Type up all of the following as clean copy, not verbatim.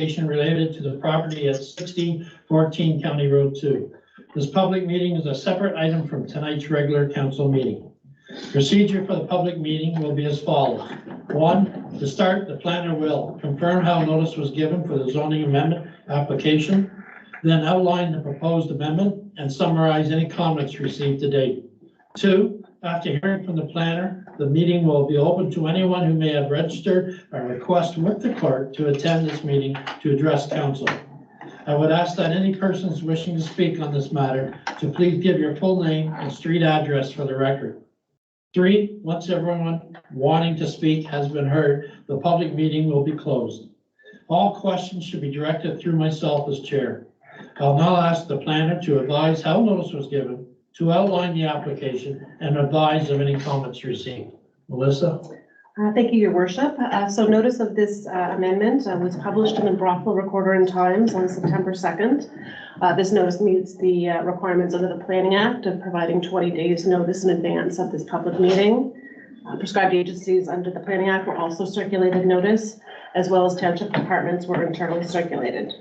application related to the property at 1614 County Road 2. This public meeting is a separate item from tonight's regular council meeting. Procedure for the public meeting will be as follows. 1, to start, the planner will confirm how notice was given for the zoning amendment application, then outline the proposed amendment and summarize any comments received to date. 2, after hearing from the planner, the meeting will be open to anyone who may have registered a request with the clerk to attend this meeting to address council. I would ask that any persons wishing to speak on this matter to please give your full name and street address for the record. 3, once everyone wanting to speak has been heard, the public meeting will be closed. All questions should be directed through myself as chair. I'll now ask the planner to advise how notice was given, to outline the application, and advise of any comments received. Melissa? Thank you, Your Worship. So notice of this amendment was published in the Brockville Recorder and Times on September 2nd. This notice meets the requirements under the Planning Act of providing 20 days notice in advance of this public meeting. Prescribed agencies under the Planning Act were also circulated notice, as well as township departments were internally circulated.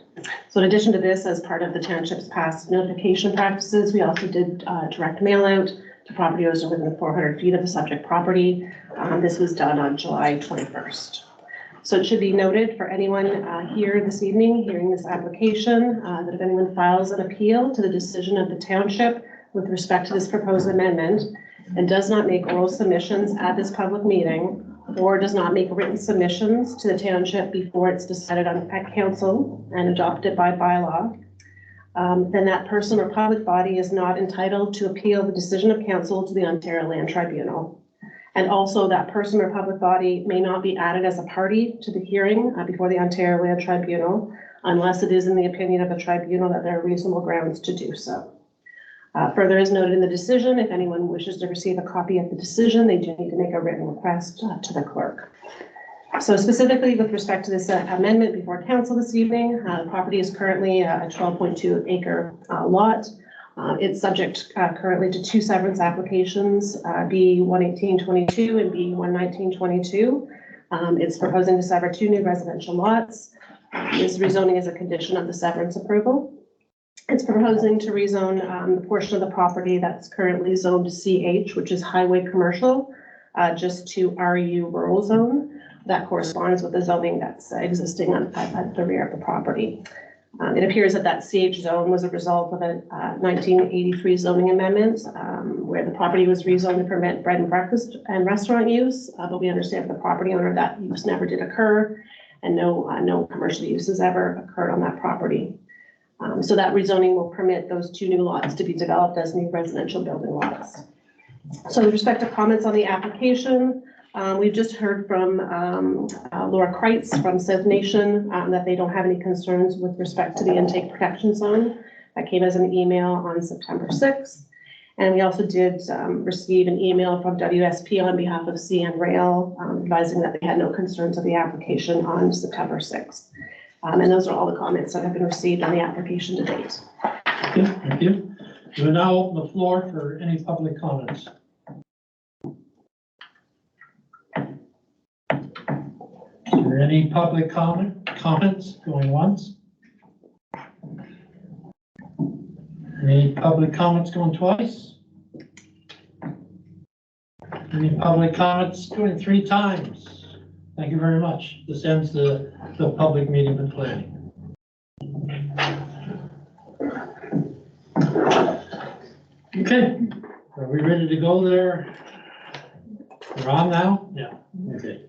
So in addition to this, as part of the township's past notification practices, we also did direct mail out to property owners within 400 feet of the subject property. This was done on July 21st. So it should be noted for anyone here this evening hearing this application that if anyone files an appeal to the decision of the township with respect to this proposed amendment and does not make oral submissions at this public meeting or does not make written submissions to the township before it's decided on at council and adopted by bylaw, then that person or public body is not entitled to appeal the decision of council to the Ontario Land Tribunal. And also that person or public body may not be added as a party to the hearing before the Ontario Land Tribunal unless it is in the opinion of the tribunal that there are reasonable grounds to do so. Further, as noted in the decision, if anyone wishes to receive a copy of the decision, they do need to make a written request to the clerk. So specifically with respect to this amendment before council this evening, the property is currently a 12.2 acre lot. It's subject currently to 2 severance applications, B 11822 and B 11922. It's proposing to sever 2 new residential lots. This rezoning is a condition of the severance approval. It's proposing to rezone the portion of the property that's currently zoned to CH, which is highway commercial, just to RU rural zone. That corresponds with the zoning that's existing at the rear of the property. It appears that that CH zone was a result of a 1983 zoning amendment where the property was rezoned to permit bread and breakfast and restaurant use, but we understand the property owner that use never did occur and no commercial uses ever occurred on that property. So that rezoning will permit those 2 new lots to be developed as new residential building lots. So with respect to comments on the application, we've just heard from Laura Kreitz from South Nation that they don't have any concerns with respect to the intake protection zone. That came as an email on September 6th. And we also did receive an email from WSP on behalf of CN Rail advising that they had no concerns of the application on September 6th. And those are all the comments that have been received on the application to date. Thank you. We will now open the floor for any public comments. Is there any public comments going once? Any public comments going twice? Any public comments going 3 times? Thank you very much. This ends the public meeting and planning. Okay, are we ready to go there? We're on now? Yeah, okay.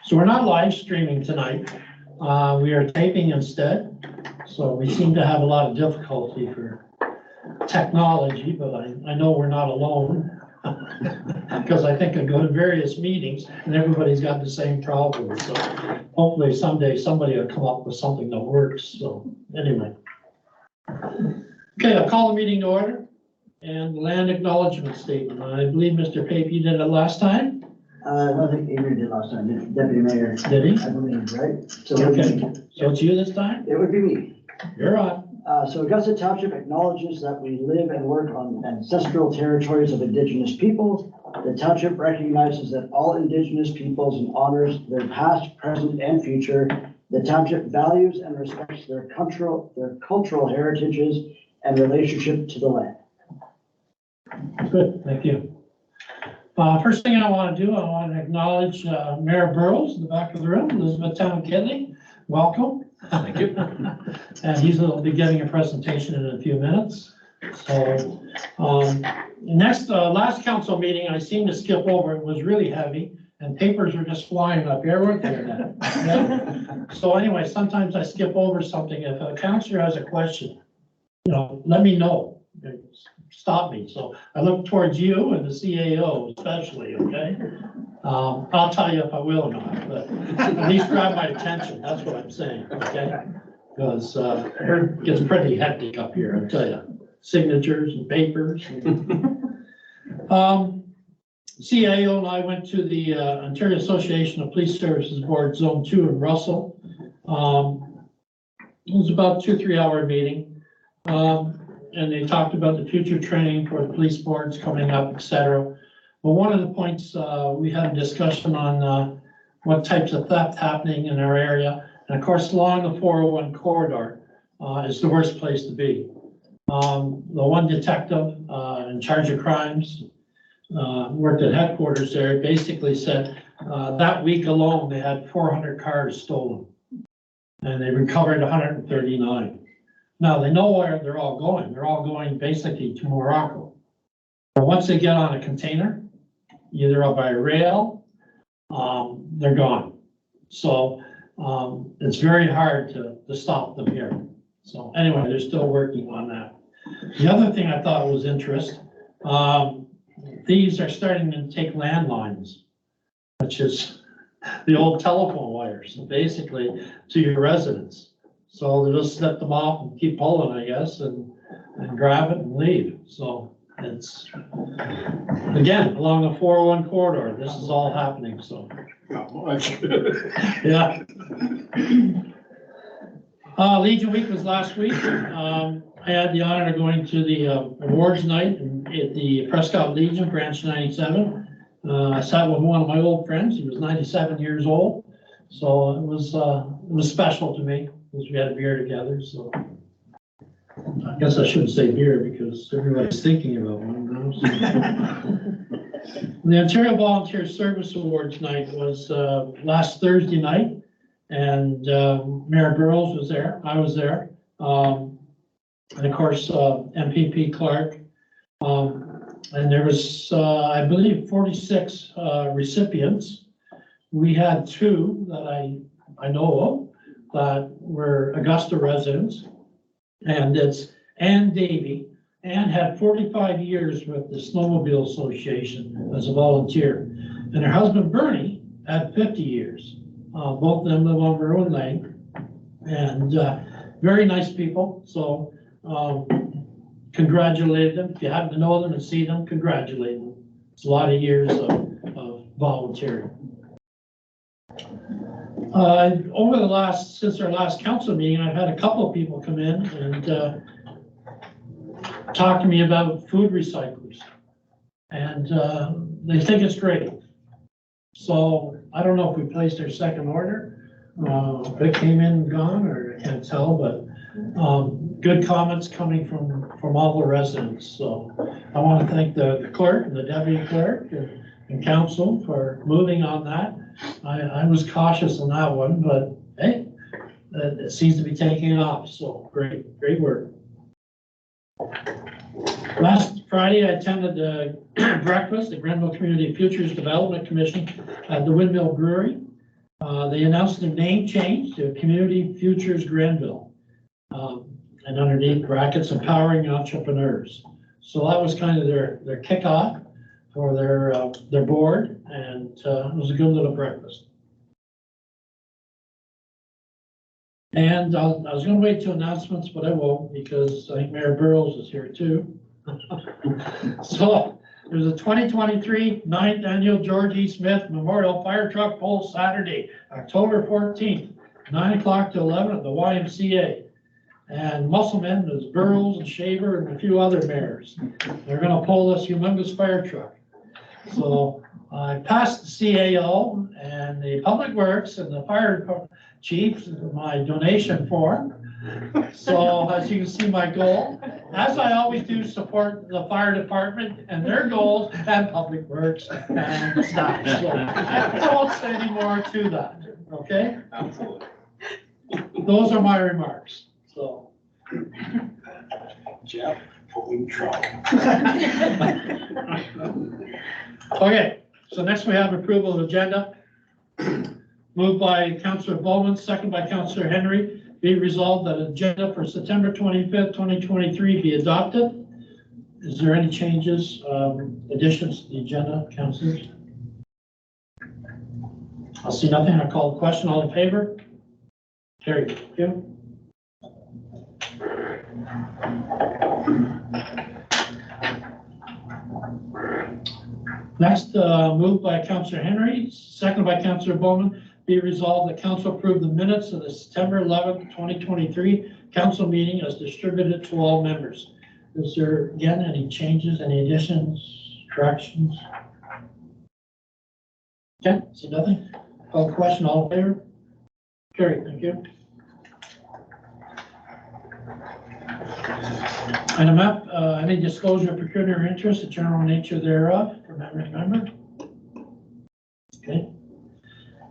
So we're not live streaming tonight. We are taping instead. So we seem to have a lot of difficulty for technology, but I know we're not alone. Because I think I go to various meetings and everybody's got the same problem. So hopefully someday somebody will come up with something that works. So anyway. Okay, I'll call the meeting to order and land acknowledgement statement. I believe Mr. Pape, you did it last time? I think Adrian did last time, Deputy Mayor. Did he? I believe, right? So, Okay. So it's you this time? it would be me. You're on. So Augusta Township acknowledges that we live and work on ancestral territories of Indigenous peoples The township recognizes that all indigenous peoples and honors their past, present, and future. The township values and respects their cultural heritages and relationship to the land. Good, thank you. First thing I want to do, I want to acknowledge Mayor Burrows in the back of the room, Elizabeth Town Kidley. Welcome. Thank you. And he'll be giving a presentation in a few minutes. So, last council meeting, I seemed to skip over, it was really heavy, and papers were just flying up here, weren't they? Yeah. So anyway, sometimes I skip over something. If a councillor has a question, let me know. Stop me. So I look towards you and the CAO especially, okay? I'll tell you if I will or not, but at least grab my attention. That's what I'm saying, okay? Because it gets pretty hectic up here, I'll tell you. Signatures and papers. CAO and I went to the Ontario Association of Police Services Board Zone 2 in Russell. It was about 2-3 hour meeting. And they talked about the future training for the police boards coming up, etc. But one of the points, we had a discussion on what types of theft happening in our area. And of course, along the 401 corridor is the worst place to be. The one detective in charge of crimes worked at headquarters there, basically said that week alone, they had 400 cars stolen. And they recovered 139. Now, they know where they're all going. They're all going basically to Morocco. But once they get on a container, either up by rail, they're gone. So it's very hard to stop them here. So anyway, they're still working on that. The other thing I thought was interesting, thieves are starting to take landlines, which is the old telephone wires, so basically to your residence. So they'll just snip them off and keep pulling, I guess, and grab it and leave. So it's, again, along the 401 corridor, this is all happening, so. Not much. Yeah. Legion Week was last week. I had the honor of going to the awards night at the Prescott Legion, Branch 97. I sat with one of my old friends. He was 97 years old. So it was special to me because we had a beer together. So I guess I shouldn't say beer because everybody's thinking about one now. So. The Ontario Volunteer Service Awards night was last Thursday night, and Mayor Burrows was there. I was there, and of course MPP Clark. And there was, I believe, 46 recipients. We had 2 that I know of that were Augusta residents, and it's Ann Davey. Ann had 45 years with the Snowmobile Association as a volunteer, and her husband Bernie had 50 years. Both of them live on Berwyn Lane, and very nice people. So congratulate them. If you happen to know them and see them, congratulate them. It's a lot of years of volunteering. Since our last council meeting, I've had a couple of people come in and talk to me about food recyclers. And they think it's great. So I don't know if we placed our second order. If it came in and gone, or I can't tell, but good comments coming from all the residents. So I want to thank the clerk and the deputy clerk and council for moving on that. I was cautious on that one, but hey, it seems to be taking off. So great work. Last Friday, I attended the breakfast, the Grenville Community Futures Development Commission at the Windmill Brewery. They announced their name change to Community Futures Grenville. And underneath brackets, empowering entrepreneurs. So that was kind of their kickoff for their board, and it was a good little breakfast. And I was going to wait till announcements, but I won't because I think Mayor Burrows is here too. So there's a 2023 9th Annual George E. Smith Memorial Fire Truck Pull Saturday, October 14th, 9 o'clock to 11 at the YMCA. And Musselman is Burrows and Shaver and a few other mayors. They're going to pull this humongous fire truck. So I passed the CAO and the Public Works and the Fire Chief my donation form. So as you can see, my goal, as I always do, support the fire department and their goals and Public Works and stuff. So I won't say any more to that, okay? Absolutely. Those are my remarks, so. Jeff, pulling trouble. Okay, so next we have approval of agenda. Moved by Councillor Bowman, second by Councillor Henry. Be resolved that agenda for September 25th, 2023 be adopted. Is there any changes, additions to the agenda, councillors? I'll see nothing. I call the question. All in favor? Carried. Thank you. Next, moved by Councillor Henry, second by Councillor Bowman. Be resolved that council approve the minutes of the September 11th, 2023 council meeting as distributed to all members. Is there, again, any changes, any additions, corrections? Okay, see nothing? Call the question, all in favor? Carried, thank you. Item F, any disclosure of pecuniary interest, the general nature thereof, from every member? Okay.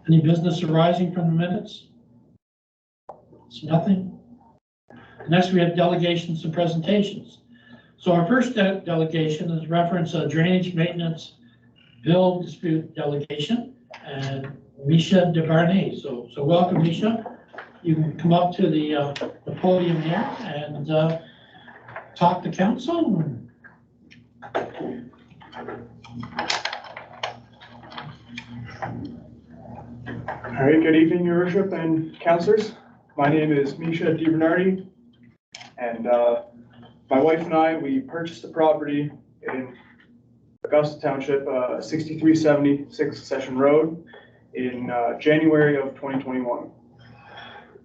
Any business arising from the minutes? See nothing? Next, we have delegations and presentations. So our first delegation is reference drainage maintenance bill dispute delegation and Misha DeBarnay. So welcome, Misha. You can come up to the podium here and talk to council. All right, good evening, Your Worship and councillors. My name is Misha DiBernardi, and my wife and I, we purchased the property in Augusta Township, 6376 Session Road in January of 2021.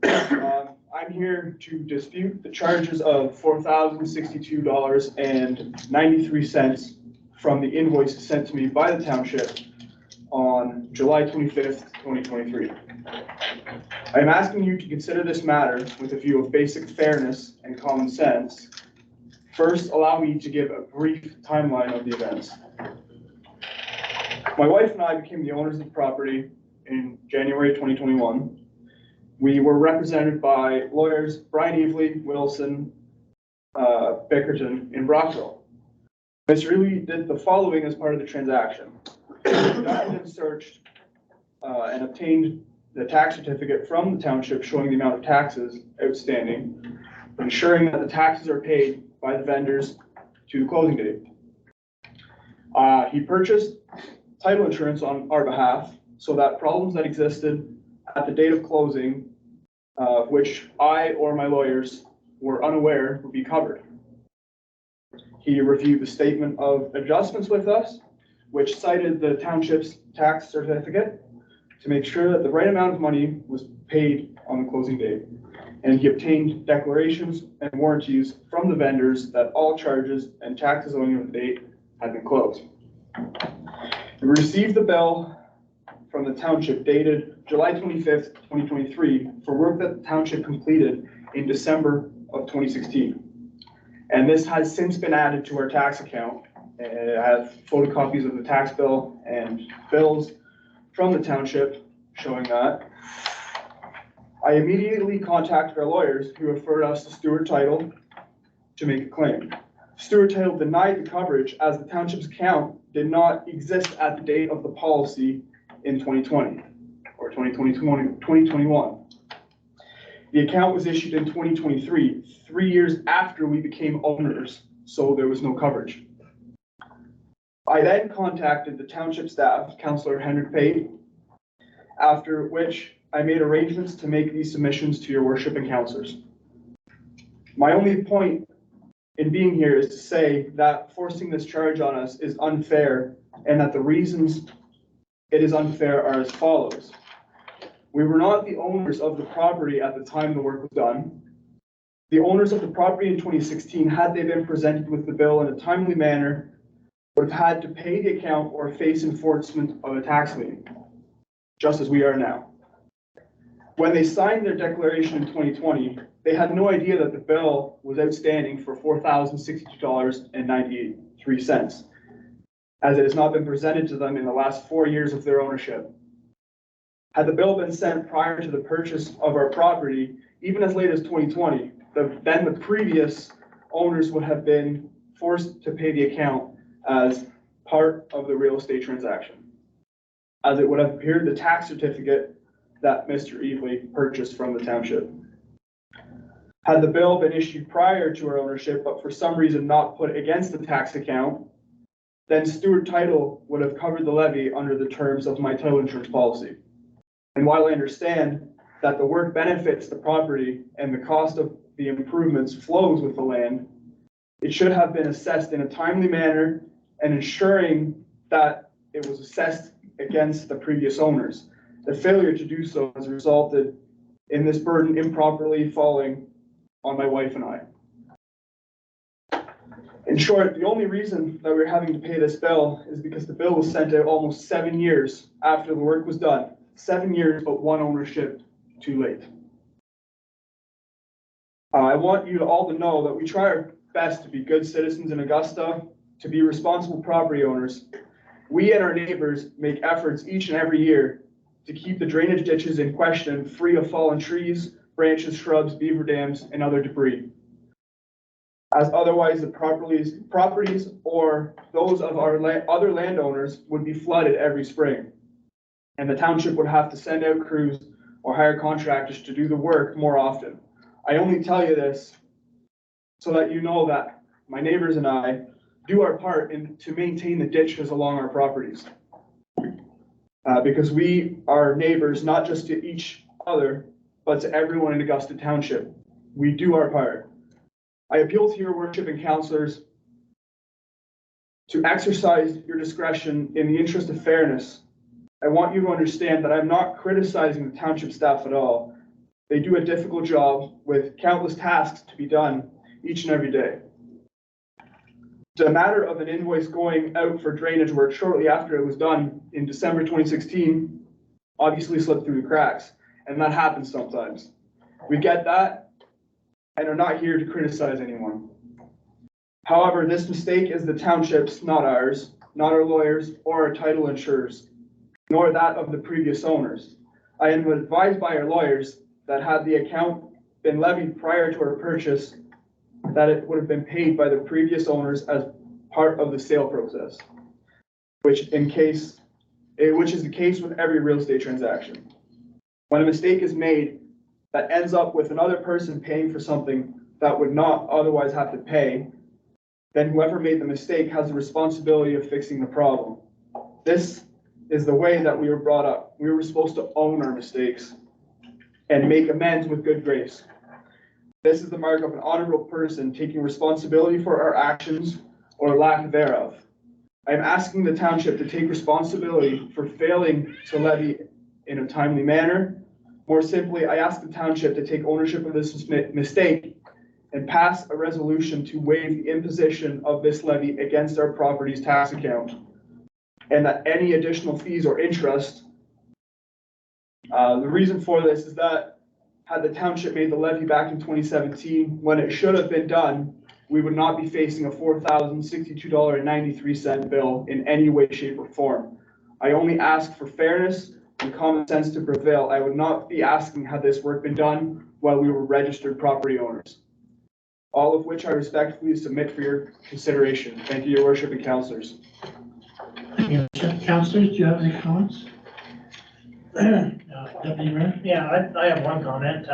I'm here to dispute the charges of $4,062.93 from the invoices sent to me by the township on July 25th, 2023. I am asking you to consider this matter with a view of basic fairness and common sense. First, allow me to give a brief timeline of the events. My wife and I became the owners of the property in January 2021. We were represented by lawyers Brian Evely, Wilson, Bickerton in Brockville. Mr. Ely did the following as part of the transaction. He conducted and searched and obtained the tax certificate from the township showing the amount of taxes outstanding, ensuring that the taxes are paid by the vendors to the closing date. He purchased title insurance on our behalf so that problems that existed at the date of closing, which I or my lawyers were unaware would be covered. He reviewed the statement of adjustments with us, which cited the township's tax certificate to make sure that the right amount of money was paid on the closing date. And he obtained declarations and warranties from the vendors that all charges and taxes owing on the date had been closed. We received the bill from the township dated July 25th, 2023 for work that the township completed in December of 2016. And this has since been added to our tax account. And it has photocopies of the tax bill and bills from the township showing that. I immediately contacted our lawyers who referred us to Stewart Title to make a claim. Stewart Title denied the coverage as the township's account did not exist at the date of the policy in 2020 or 2021. The account was issued in 2023, 3 years after we became owners, so there was no coverage. I then contacted the township staff, Councillor Henrik Pate, after which I made arrangements to make these submissions to your worship and councillors. My only point in being here is to say that forcing this charge on us is unfair, and that the reasons it is unfair are as follows. We were not the owners of the property at the time the work was done. The owners of the property in 2016, had they been presented with the bill in a timely manner, would have had to pay the account or face enforcement of a tax lien, just as we are now. When they signed their declaration in 2020, they had no idea that the bill was outstanding for $4,062.93, as it has not been presented to them in the last 4 years of their ownership. Had the bill been sent prior to the purchase of our property, even as late as 2020, then the previous owners would have been forced to pay the account as part of the real estate transaction, as it would have appeared the tax certificate that Mr. Evely purchased from the township. Had the bill been issued prior to our ownership, but for some reason not put against the tax account, then Stewart Title would have covered the levy under the terms of my title insurance policy. And while I understand that the work benefits the property and the cost of the improvements flows with the land, it should have been assessed in a timely manner and ensuring that it was assessed against the previous owners. The failure to do so has resulted in this burden improperly falling on my wife and I. In short, the only reason that we're having to pay this bill is because the bill was sent out almost 7 years after the work was done. 7 years, but one ownership too late. I want you all to know that we try our best to be good citizens in Augusta, to be responsible property owners. We and our neighbors make efforts each and every year to keep the drainage ditches in question free of fallen trees, branches, shrubs, beaver dams, and other debris, as otherwise the properties or those of our other landowners would be flooded every spring, and the township would have to send out crews or hire contractors to do the work more often. I only tell you this so that you know that my neighbors and I do our part to maintain the ditches along our properties. Because we are neighbors, not just to each other, but to everyone in Augusta Township. We do our part. I appeal to your worship and councilors to exercise your discretion in the interest of fairness. I want you to understand that I'm not criticizing the township staff at all. They do a difficult job with countless tasks to be done each and every day. The matter of an invoice going out for drainage work shortly after it was done in December 2016 obviously slipped through the cracks, and that happens sometimes. We get that and are not here to criticize anyone. However, this mistake is the township's, not ours, not our lawyers or our title insurers, nor that of the previous owners. I am advised by our lawyers that had the account been levied prior to our purchase, that it would have been paid by the previous owners as part of the sale process, which is the case with every real estate transaction. When a mistake is made that ends up with another person paying for something that would not otherwise have to pay, then whoever made the mistake has the responsibility of fixing the problem. This is the way that we were brought up. We were supposed to own our mistakes and make amends with good grace. This is the mark of an honorable person taking responsibility for our actions or lack thereof. I am asking the township to take responsibility for failing to levy in a timely manner. More simply, I ask the township to take ownership of this mistake and pass a resolution to waive the imposition of this levy against our property's tax account, and that any additional fees or interest. The reason for this is that had the township made the levy back in 2017, when it should have been done, we would not be facing a $4,062.93 bill in any way, shape, or form. I only ask for fairness and common sense to prevail. I would not be asking had this work been done while we were registered property owners. All of which I respectfully submit for your consideration. Thank you, your worship and councilors. Thank you. Councilors, do you have any comments? Deputy Mayor? Yeah, I have one comment.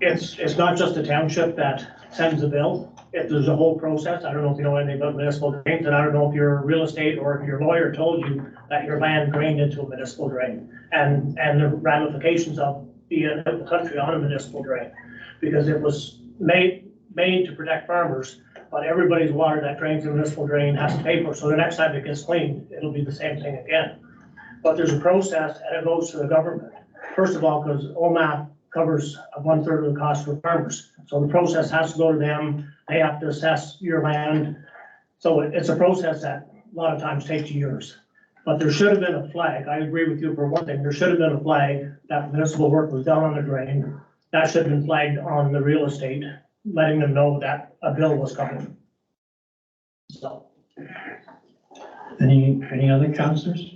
It's not just the township that sends the bill. There's a whole process. I don't know if you know anything about municipal drains, and I don't know if your real estate or if your lawyer told you that your land drained into a municipal drain and the ramifications of being out in the country on a municipal drain, because it was made to protect farmers, but everybody's water that drains the municipal drain has to pay for it. So the next time it gets cleaned, it'll be the same thing again. But there's a process and it goes to the government. First of all, because OMAP covers 1/3 of the cost for farmers. So the process has to go to them. They have to assess your land, So it's a process that a lot of times takes years. But there should have been a flag. I agree with you for one thing. There should have been a flag that municipal work was done on the drain. That should have been flagged on the real estate, letting them know that a bill was coming. So. Any other councillors?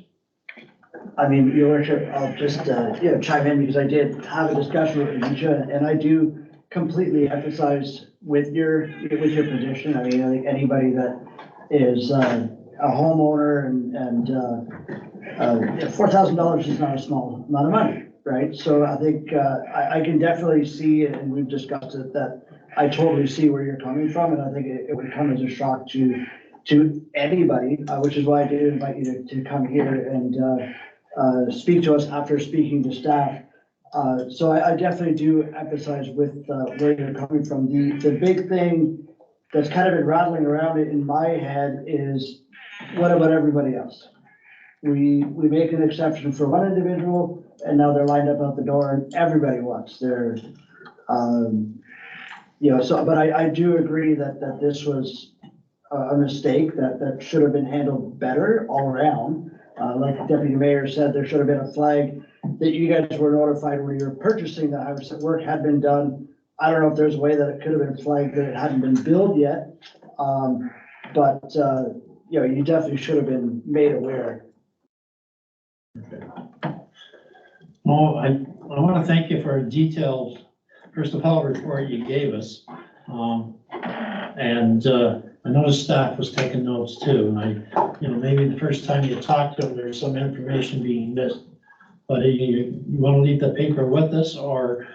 I mean, your worship, I'll just, chime in because I did have a discussion with Misha, and I do completely empathize with your position. I mean, I think anybody that is, a homeowner and $4,000 is not a small amount of money, right? So I think, I can definitely see, and we've discussed it, that I totally see where you're coming from, and I think it would come as a shock to anybody, which is why I did invite you to come here and speak to us after speaking to staff. So I definitely do emphasize with where you're coming from. The big thing that's kind of been rattling around in my head is, what about everybody else? We make an exception for one individual, and now they're lined up out the door, and everybody wants their, but I do agree that this was a mistake that should have been handled better all around. Like the Deputy Mayor said, there should have been a flag that you guys were notified when you were purchasing the house that work had been done. I don't know if there's a way that it could have been flagged that it hadn't been billed yet. You definitely should have been made aware. Well, I want to thank you for a detailed, first of all, report you gave us. I noticed staff was taking notes too, and maybe the first time you talked to them, there's some information being missed. But you want to leave the paper with us, or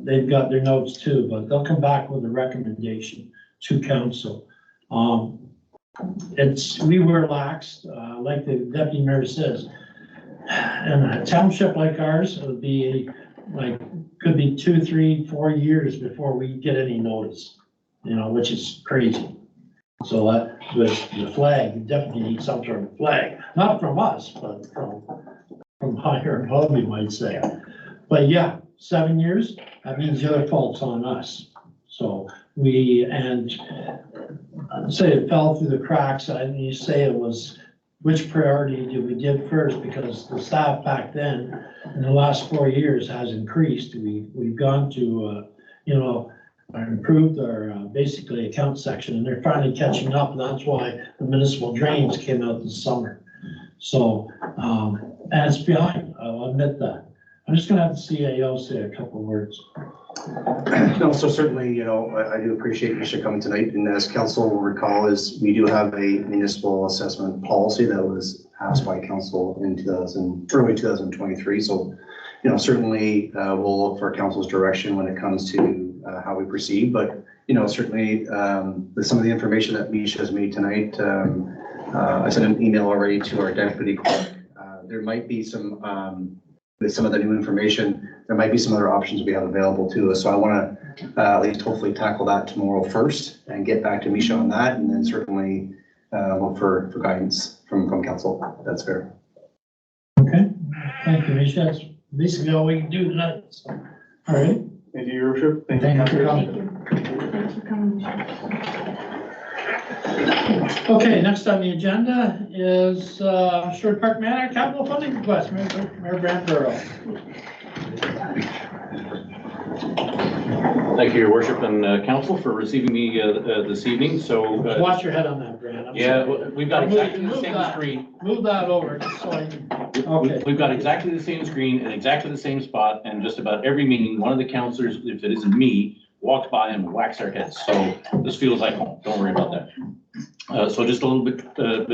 they've got their notes too, but they'll come back with a recommendation to council. We were lax, like the Deputy Mayor says. In a township like ours, it would be could be 2, 3, 4 years before we get any notice, which is crazy. So that with the flag, you definitely need some sort of flag, not from us, but from higher above, we might say. But yeah, 7 years, that means the other fault's on us. So I'd say it fell through the cracks. And you say it was, which priority did we give first? Because the staff back then, in the last 4 years, has increased. We've gone to, improved our basically account section, and they're finally catching up. And that's why the municipal drains came out this summer. So, and it's behind, I'll admit that. I'm just gonna have the CAO say a couple words. No, so certainly, I do appreciate Misha coming tonight, and as council will recall, we do have a municipal assessment policy that was passed by council in early 2023. So, certainly we'll look for council's direction when it comes to how we proceed. But certainly with some of the information that Misha has made tonight, I sent an email already to our deputy clerk. There might be some. With some of the new information, there might be some other options we have available to us. So I want to at least hopefully tackle that tomorrow first and get back to Misha on that, and then certainly look for guidance from council. That's fair. Okay, thank you, Misha. That's basically all we can do tonight. So, all right. Thank you, Your Worship. Thank you for coming. Thanks for coming. Okay, next on the agenda is Sherwood Park Manor capital funding request. Mayor Brant Burrow. Thank you, Your Worship and Council, for receiving me this evening. So Watch your head on that, Brant. yeah, we've got exactly the same screen. Move that over just so I can. Okay. We've got exactly the same screen and exactly the same spot, and just about every meeting, one of the councilors, if it isn't me, walks by and whacks our heads. So this feels like home. Don't worry about that. So just a little bit of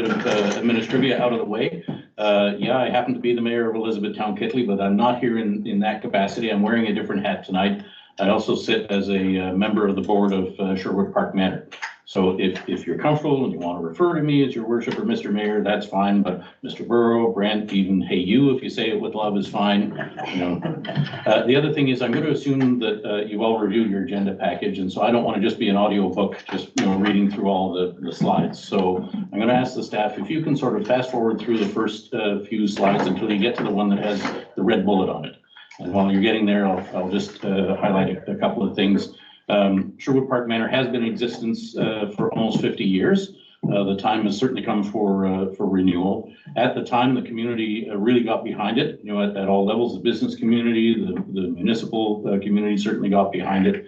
administrivia out of the way. Yeah, I happen to be the mayor of Elizabethtown Kittley, but I'm not here in that capacity. I'm wearing a different hat tonight. I also sit as a member of the board of Sherwood Park Manor. So if you're comfortable and you want to refer to me as Your Worship or Mr. Mayor, that's fine. But Mr. Burrow, Brant, even hey you, if you say it with love, is fine. The other thing is I'm going to assume that you've all reviewed your agenda package, and so I don't want to just be an audio book, just reading through all the slides. So I'm going to ask the staff if you can sort of fast forward through the first few slides until you get to the one that has the red bullet on it. And while you're getting there, I'll just highlight a couple of things. Sherwood Park Manor has been in existence for almost 50 years. The time has certainly come for renewal. At the time, the community really got behind it, at all levels. The business community, the municipal community certainly got behind it.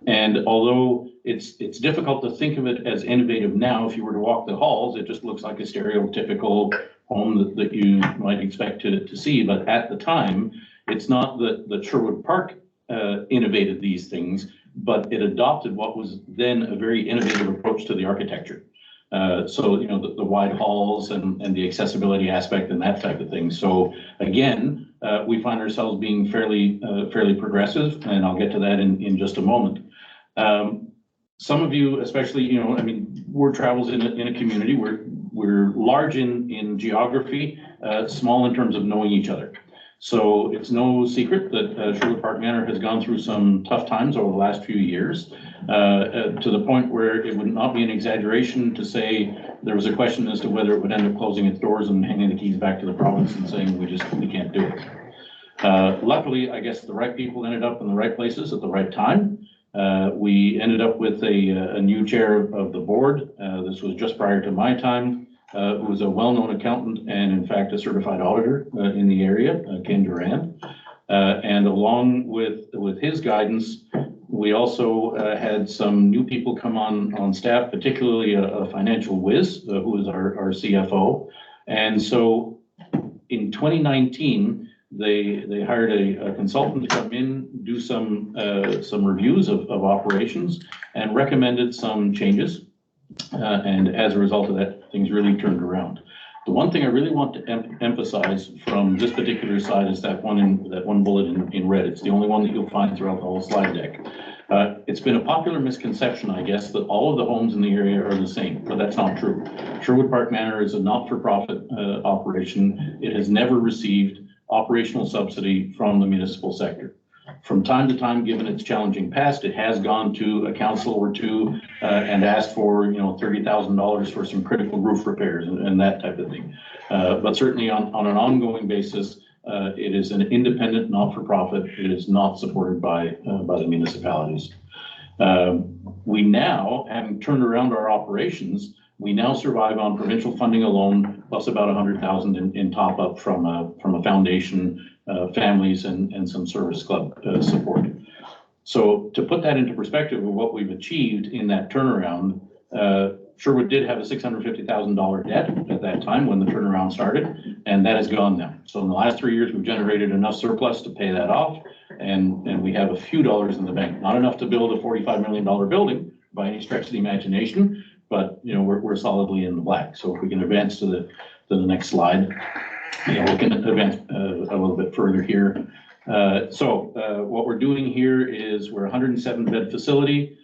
And although it's difficult to think of it as innovative now, if you were to walk the halls, it just looks like a stereotypical home that you might expect to see. But at the time, it's not that Sherwood Park innovated these things, but it adopted what was then a very innovative approach to the architecture. So, the wide halls and the accessibility aspect and that type of thing. So again, we find ourselves being fairly progressive, and I'll get to that in just a moment. Some of you, especially, word travels in a community. We're large in geography, small in terms of knowing each other. So it's no secret that Sherwood Park Manor has gone through some tough times over the last few years, to the point where it would not be an exaggeration to say there was a question as to whether it would end up closing its doors and handing the keys back to the province and saying we can't do it. Luckily, I guess the right people ended up in the right places at the right time. We ended up with a new chair of the board. This was just prior to my time. Who was a well-known accountant and in fact a certified auditor in the area, Ken Durand. And along with his guidance, we also had some new people come on staff, particularly a financial whiz, who is our CFO. And so in 2019, they hired a consultant to come in, do some reviews of operations and recommended some changes. And as a result of that, things really turned around. The one thing I really want to emphasize from this particular side is that one bullet in red. It's the only one that you'll find throughout the whole slide deck. It's been a popular misconception, I guess, that all of the homes in the area are the same, but that's not true. Sherwood Park Manor is a not-for-profit operation. It has never received operational subsidy from the municipal sector. From time to time, given its challenging past, it has gone to a council or two and asked for, $30,000 for some critical roof repairs and that type of thing. But certainly on an ongoing basis, it is an independent, not-for-profit. It is not supported by the municipalities. We now, having turned around our operations, we now survive on provincial funding alone, plus about $100,000 in top up from a foundation, families and some service club support. So to put that into perspective of what we've achieved in that turnaround, Sherwood did have a $650,000 debt at that time when the turnaround started, and that has gone now. So in the last 3 years, we've generated enough surplus to pay that off, and we have a few dollars in the bank. Not enough to build a $45 million building by any stretch of the imagination, but we're solidly in the black. So if we can advance to the next slide, we can advance a little bit further here. So what we're doing here is we're a 107 bed facility.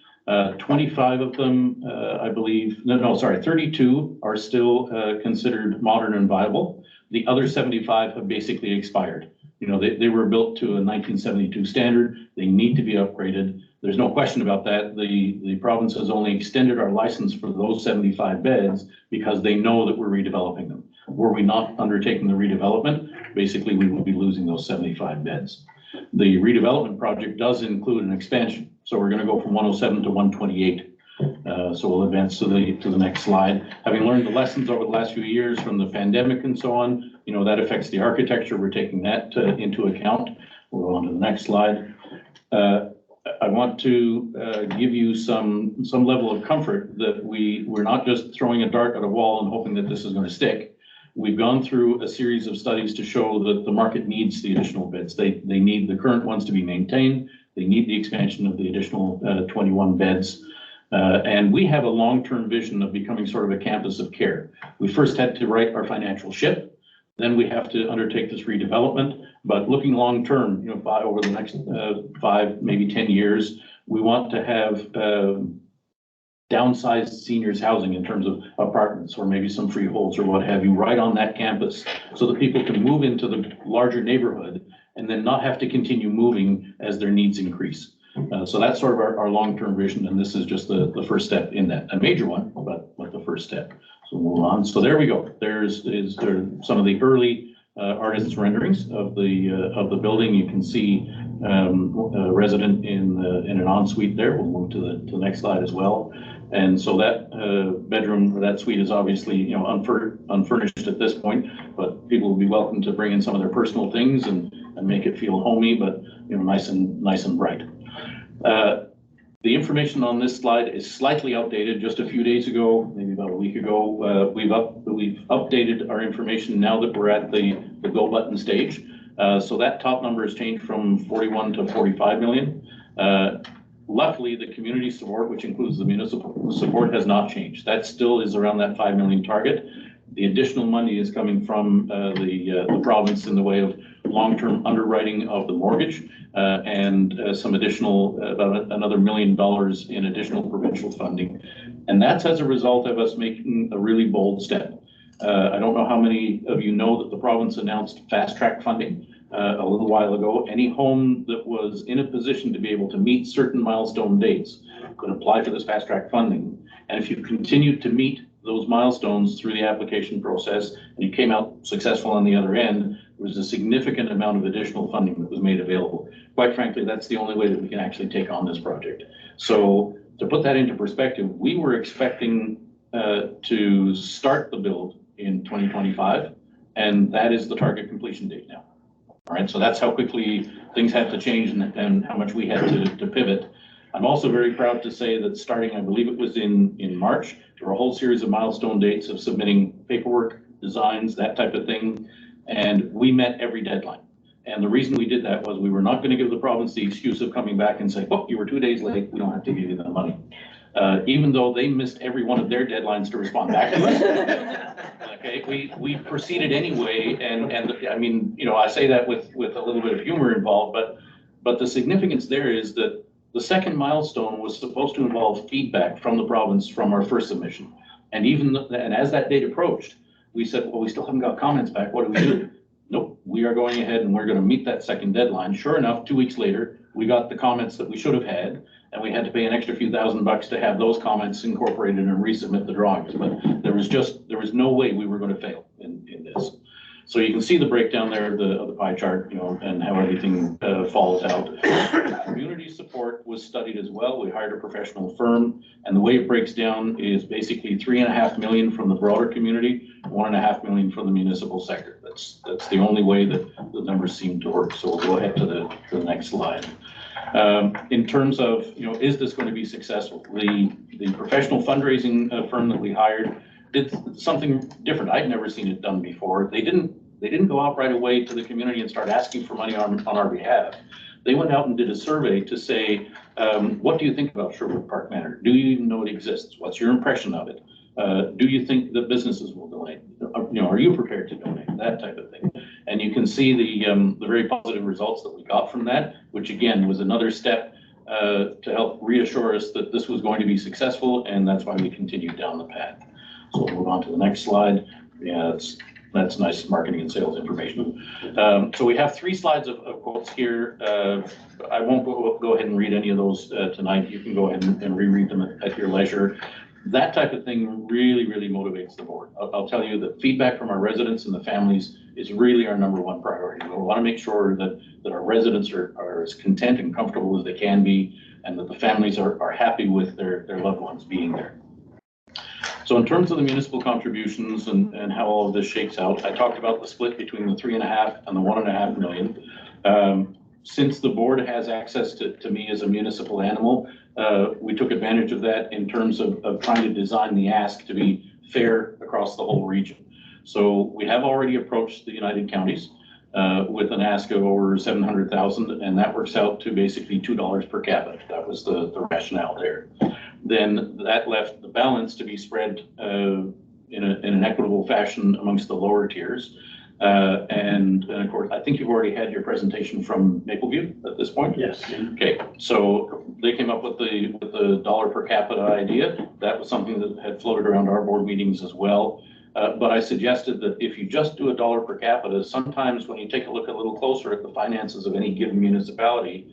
25 of them, I believe, 32 are still considered modern and viable. The other 75 have basically expired. They were built to a 1972 standard. They need to be upgraded. There's no question about that. The province has only extended our license for those 75 beds because they know that we're redeveloping them. Were we not undertaking the redevelopment, basically we would be losing those 75 beds. The redevelopment project does include an expansion. So we're going to go from 107 to 128. So we'll advance to the next slide. Having learned the lessons over the last few years from the pandemic and so on, that affects the architecture. We're taking that into account. We'll go on to the next slide. I want to give you some level of comfort that we're not just throwing a dart at a wall and hoping that this is going to stick. We've gone through a series of studies to show that the market needs the additional beds. They need the current ones to be maintained. They need the expansion of the additional 21 beds. And we have a long-term vision of becoming sort of a campus of care. We first had to right our financial ship. Then we have to undertake this redevelopment. But looking long-term, over the next 5, maybe 10 years, we want to have downsized seniors housing in terms of apartments or maybe some freeholds or what have you right on that campus so that people can move into the larger neighborhood and then not have to continue moving as their needs increase. So that's sort of our long-term vision, and this is just the first step in that. A major one, but the first step. So we'll move on. So there we go. There's some of the early artists' renderings of the building. You can see a resident in an ensuite there. We'll move to the next slide as well. And so that bedroom or that suite is obviously, you know, unfurnished at this point, but people will be welcome to bring in some of their personal things and make it feel homey, but, you know, nice and bright. The information on this slide is slightly outdated. Just a few days ago, maybe about a week ago, we've updated our information now that we're at the go button stage. So that top number has changed from 41 to 45 million. Luckily, the community support, which includes the municipal support, has not changed. That still is around that 5 million target. The additional money is coming from the province in the way of long-term underwriting of the mortgage and some additional, about another $1 million in additional provincial funding. And that's as a result of us making a really bold step. I don't know how many of you know that the province announced fast track funding a little while ago. Any home that was in a position to be able to meet certain milestone dates could apply for this fast track funding. And if you continued to meet those milestones through the application process and you came out successful on the other end, there was a significant amount of additional funding that was made available. Quite frankly, that's the only way that we can actually take on this project. So to put that into perspective, we were expecting to start the build in 2025, and that is the target completion date now. All right, so that's how quickly things had to change and how much we had to pivot. I'm also very proud to say that starting, I believe it was in March, there were a whole series of milestone dates of submitting paperwork, designs, that type of thing, and we met every deadline. And the reason we did that was we were not going to give the province the excuse of coming back and say, oh, you were 2 days late, we don't have to give you the money. Even though they missed every one of their deadlines to respond back to us. Okay, we proceeded anyway, and I mean, you know, I say that with a little bit of humor involved, but the significance there is that the second milestone was supposed to involve feedback from the province from our first submission. And and as that date approached, we said, well, we still haven't got comments back, what do we do? Nope, we are going ahead and we're going to meet that second deadline. Sure enough, 2 weeks later, we got the comments that we should have had, and we had to pay an extra few $1,000s to have those comments incorporated and resubmit the drawings. But there was no way we were going to fail in this. So you can see the breakdown there of the pie chart, you know, and how everything falls out. Community support was studied as well. We hired a professional firm, and the way it breaks down is basically $3.5 million from the broader community, $1.5 million from the municipal sector. That's the only way that the numbers seem to work. So we'll go ahead to the next slide. In terms of, you know, is this going to be successful? The professional fundraising firm that we hired did something different. I'd never seen it done before. They didn't go out right away to the community and start asking for money on our behalf. They went out and did a survey to say, what do you think about Sherwood Park Manor? Do you even know it exists? What's your impression of it? Do you think that businesses will donate? You know, are you prepared to donate? That type of thing. And you can see the very positive results that we got from that, which again was another step to help reassure us that this was going to be successful, and that's why we continued down the path. So we'll move on to the next slide. Yeah, that's nice marketing and sales information. So we have 3 slides of quotes here. I won't go ahead and read any of those tonight. You can go ahead and reread them at your leisure. That type of thing really, really motivates the board. I'll tell you that feedback from our residents and the families is really our #1 priority. We want to make sure that our residents are as content and comfortable as they can be, and that the families are happy with their loved ones being there. So in terms of the municipal contributions and how all of this shakes out, I talked about the split between the 3.5 and the 1.5 million. Since the board has access to me as a municipal animal, we took advantage of that in terms of trying to design the ask to be fair across the whole region. So we have already approached the United Counties with an ask of over 700,000, and that works out to basically $2 per capita. That was the rationale there. Then that left the balance to be spread in an equitable fashion amongst the lower tiers. And of course, I think you've already had your presentation from Mapleview at this point. Yes. Okay, so they came up with the dollar per capita idea. That was something that had floated around our board meetings as well. But I suggested that if you just do $1 per capita, sometimes when you take a look a little closer at the finances of any given municipality,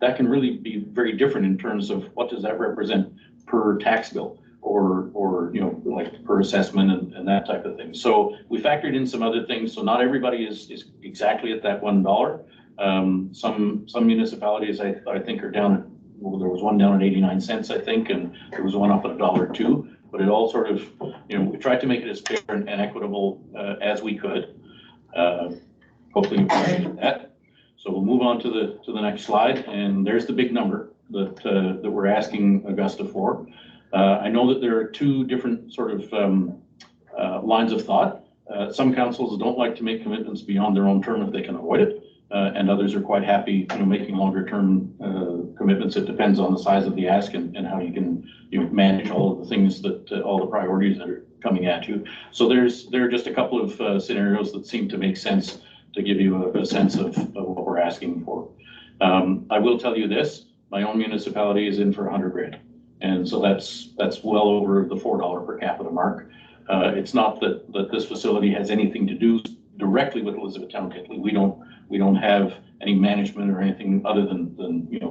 that can really be very different in terms of what does that represent per tax bill or you know, like per assessment and that type of thing. So we factored in some other things. So not everybody is exactly at that $1. Some municipalities, I think, are down, well, there was one down at 89 cents, I think, and there was one up at $1.02. But it all sort of, we tried to make it as fair and equitable as we could. Hopefully you appreciate that. So we'll move on to the next slide, and there's the big number that we're asking Augusta for. I know that there are two different sort of lines of thought. Some councils don't like to make commitments beyond their own term if they can avoid it, and others are quite happy, making longer term commitments. It depends on the size of the ask and how you can manage all of the things that all the priorities that are coming at you. So there are just a couple of scenarios that seem to make sense to give you a sense of what we're asking for. I will tell you this: my own municipality is in for $100,000, and so that's well over the $4 per capita mark. It's not that this facility has anything to do directly with Elizabethtown Kittley. We don't have any management or anything other than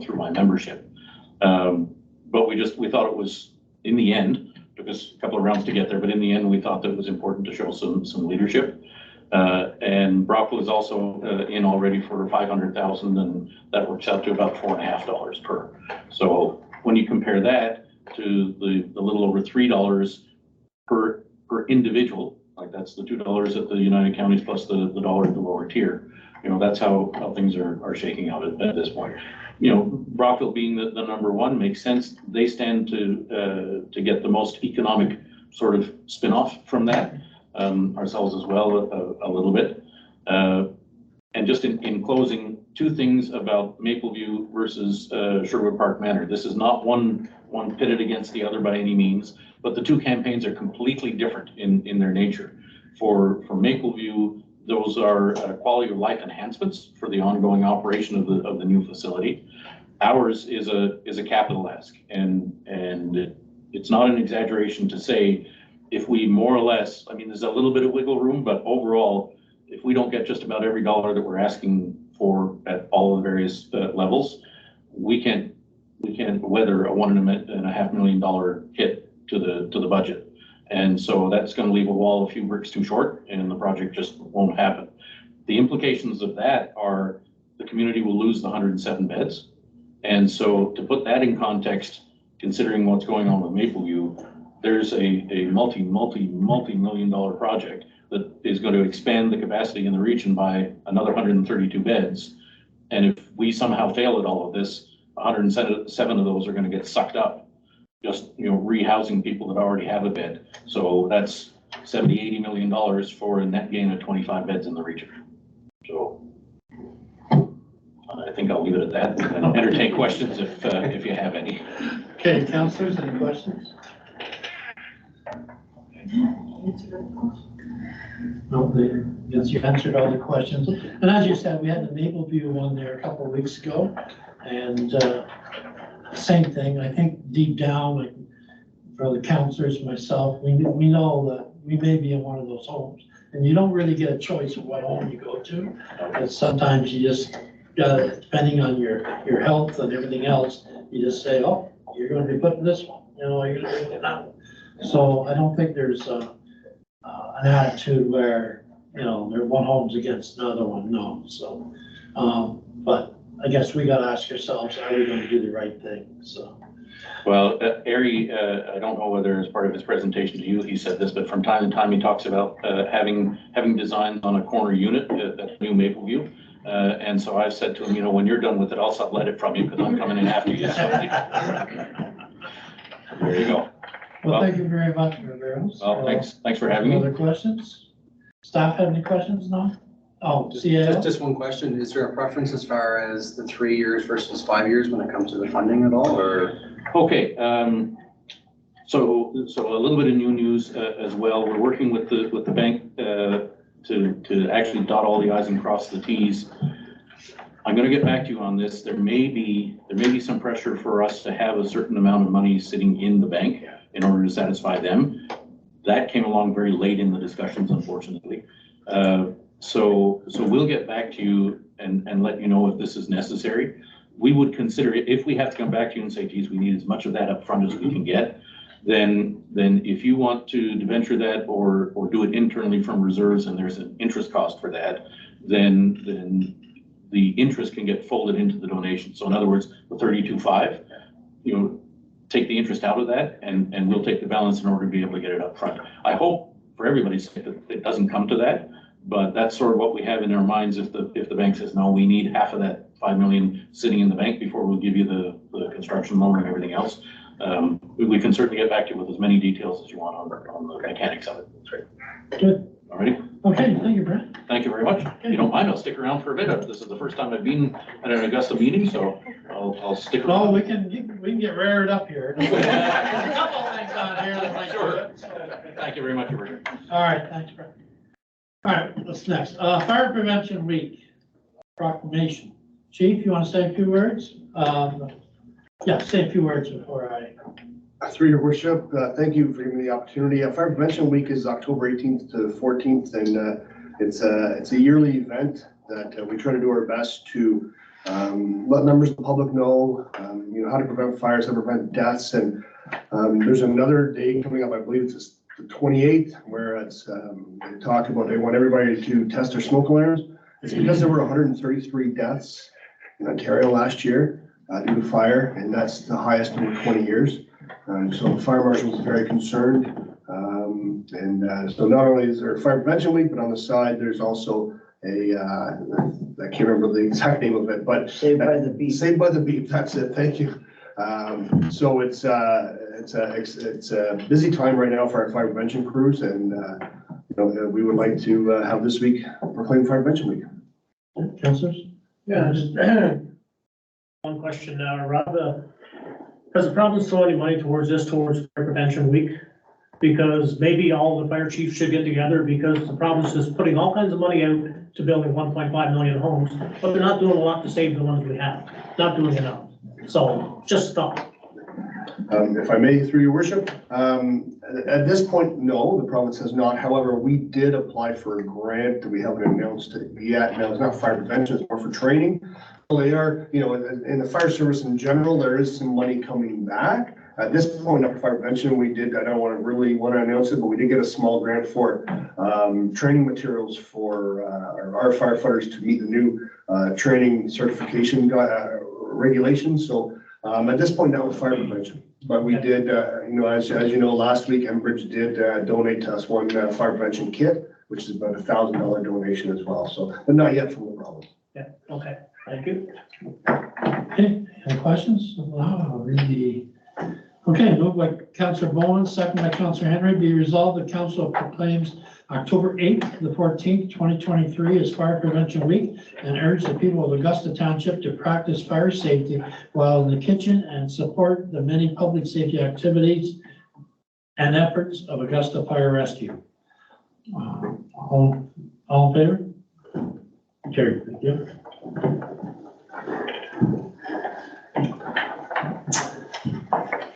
through my membership. But we thought it was, in the end, took us a couple of rounds to get there, but in the end we thought that it was important to show some leadership. And Brockville is also in already for $500,000, and that works out to about $4.50 per. So when you compare that to the little over $3 per individual, like that's the $2 at the United Counties plus the dollar at the lower tier, that's how things are shaking out at this point. Brockville being the number one makes sense. They stand to get the most economic sort of spin-off from that. Ourselves as well a little bit. And just in closing, two things about Mapleview versus Sherwood Park Manor. This is not one pitted against the other by any means, but the two campaigns are completely different in their nature. For Mapleview, those are quality of life enhancements for the ongoing operation of the new facility. Ours is a capital ask, and it's not an exaggeration to say, if we more or less, there's a little bit of wiggle room, but overall, if we don't get just about every dollar that we're asking for at all the various levels, we can't weather a $1.5 million hit to the budget. And so that's going to leave a wall a few bricks too short, and the project just won't happen. The implications of that are the community will lose the 107 beds. And so to put that in context, considering what's going on with Mapleview, there's a multi-million-dollar project that is going to expand the capacity in the region by another 132 beds. And if we somehow fail at all of this, 107 of those are going to get sucked up, just rehousing people that already have a bed. So that's $70-80 million for a net gain of 25 beds in the region. So I think I'll leave it at that and entertain questions if you have any. Okay, councilors, any questions? No, yes, you answered all the questions. And as you said, we had the Mapleview one there a couple of weeks ago, and same thing. I think deep down, like for the councilors, myself, we know that we may be in one of those homes, and you don't really get a choice of what home you go to. And sometimes you just got, depending on your health and everything else, you just say, oh, you're going to be put in this one. You're going to be in that one. So I don't think there's an attitude where, there one home's against another one, no. So, but I guess we got to ask ourselves, are we going to do the right thing? So. Well, Ari, I don't know whether as part of his presentation to you, he said this, but from time to time he talks about having designs on a corner unit at New Mapleview. And so I've said to him, when you're done with it, I'll sublet it from you because I'm coming in after you. So there you go. Well, thank you very much, Rivera. Well, thanks for having me. Other questions? Staff have any questions now? Oh, CAO? Just one question. Is there a preference as far as the 3 years versus 5 years when it comes to the funding at all, or? Okay, so a little bit of new news as well. We're working with the bank to actually dot all the i's and cross the t's. I'm going to get back to you on this. There may be some pressure for us to have a certain amount of money sitting in the bank in order to satisfy them. That came along very late in the discussions, unfortunately. So we'll get back to you and let you know if this is necessary. We would consider it, if we have to come back to you and say, geez, we need as much of that up front as we can get, then if you want to debenture that or do it internally from reserves and there's an interest cost for that, then the interest can get folded into the donation. So in other words, the 32.5, you know, take the interest out of that and we'll take the balance in order to be able to get it up front. I hope for everybody's sake that it doesn't come to that, but that's sort of what we have in our minds. If the bank says, no, we need half of that 5 million sitting in the bank before we'll give you the construction loan and everything else. We can certainly get back to you with as many details as you want on the mechanics of it. That's right. Good. All righty. Okay, thank you, Brent. Thank you very much. If you don't mind, I'll stick around for a bit. This is the first time I've been at an Augusta meeting, so I'll stick Well, around. we can get rared up here. There's a couple things on here that might do Sure. it. Thank you very much, Richard. All right, thanks, Brent. All right, what's next? Fire Prevention Week proclamation. Chief, you want to say a few words? Yeah, say a few words before I. Through your worship, thank you for giving me the opportunity. Fire Prevention Week is October 18th to the 14th, and it's a yearly event that we try to do our best to let members of the public know, how to prevent fires, how to prevent deaths. And there's another day coming up, I believe it's the 28th, where it's they talk about they want everybody to test their smoke alarms. It's because there were 133 deaths in Ontario last year due to fire, and that's the highest in 20 years. So the fire marshal was very concerned. So not only is there a Fire Prevention Week, but on the side, there's also I can't remember the exact name of it, but Saved by the Beep. Saved by the Beep, that's it, thank you. So it's a busy time right now for our fire prevention crews, and we would like to have this week proclaimed Fire Prevention Week. Councilors? Yeah, just one question now, Rob. Does the province throw any money towards Fire Prevention Week? Because maybe all the fire chiefs should get together, because the province is putting all kinds of money out to building 1.5 million homes, but they're not doing a lot to save the ones we have, not doing enough. So just thought. If I may, through your worship, at this point, no, the province has not. However, we did apply for a grant that we haven't announced it yet. Now, it's not fire prevention, it's more for training. So they are, in the fire service in general, there is some money coming back. At this point, up for fire prevention, we did, I don't really want to announce it, but we did get a small grant for training materials for our firefighters to meet the new training certification regulations. So at this point now with fire prevention, but we did, as you know, last week Enbridge did donate to us one fire prevention kit, which is about $1,000 donation as well. So, but not yet from the province. Yeah, okay, thank you. Okay, any questions? Wow, I'll read the. Okay, moved by Councillor Bowen, second by Councillor Henry. Be resolved that council proclaims October 8th to the 14th, 2023 as Fire Prevention Week, and urge the people of Augusta Township to practice fire safety while in the kitchen and support the many public safety activities and efforts of Augusta Fire Rescue. All in favor? Carried. Thank you.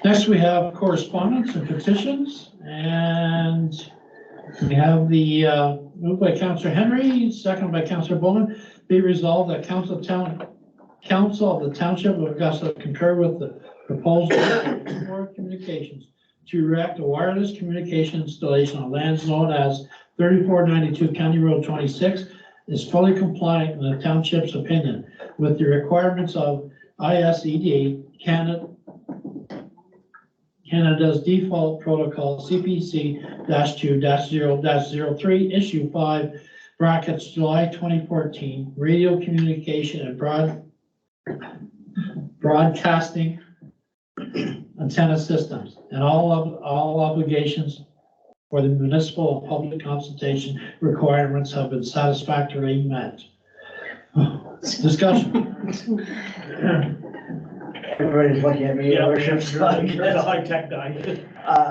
Next, we have correspondence and petitions, and we have the moved by Councillor Henry, second by Councillor Bowman. Be resolved that Council of the Township of Augusta concur with the proposal for communications to erect a wireless communication installation on lands known as 3492 County Road 26 is fully compliant in the township's opinion with the requirements of ISED Canada's default protocol CPC-2-0-03 issue 5 brackets July 2014 radio communication and broadcasting antenna systems and all obligations for the municipal and public consultation requirements have been satisfactorily met. Discussion. Everybody's looking at me, your worship. You're the high-tech guy.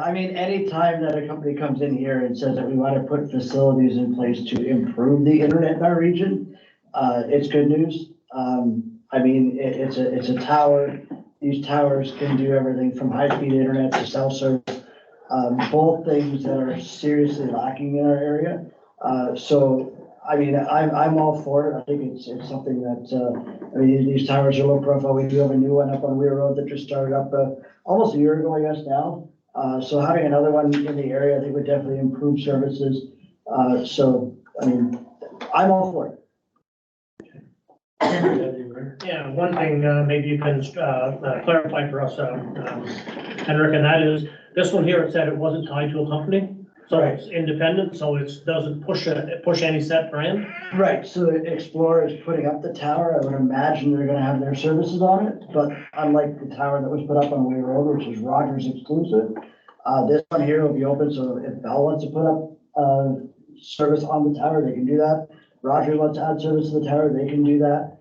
Anytime that a company comes in here and says that we want to put facilities in place to improve the internet in our region, it's good news. It's a tower. These towers can do everything from high-speed internet to cell service, both things that are seriously lacking in our area. I'm all for it. I think it's something that, these towers are low profile. We do have a new one up on Weir Road that just started up almost a year ago, I guess now. So having another one in the area, I think would definitely improve services. I'm all for it. Yeah, one thing, maybe you can clarify for us, Henrik, and that is, this one here, it said it wasn't tied to a company. So it's independent, so it doesn't push any set brand. Right, so Explorer is putting up the tower. I would imagine they're gonna have their services on it, but unlike the tower that was put up on Way Road, which is Rogers exclusive, this one here will be open, so if Bell wants to put up, service on the tower, they can do that. Rogers wants to add service to the tower, they can do that.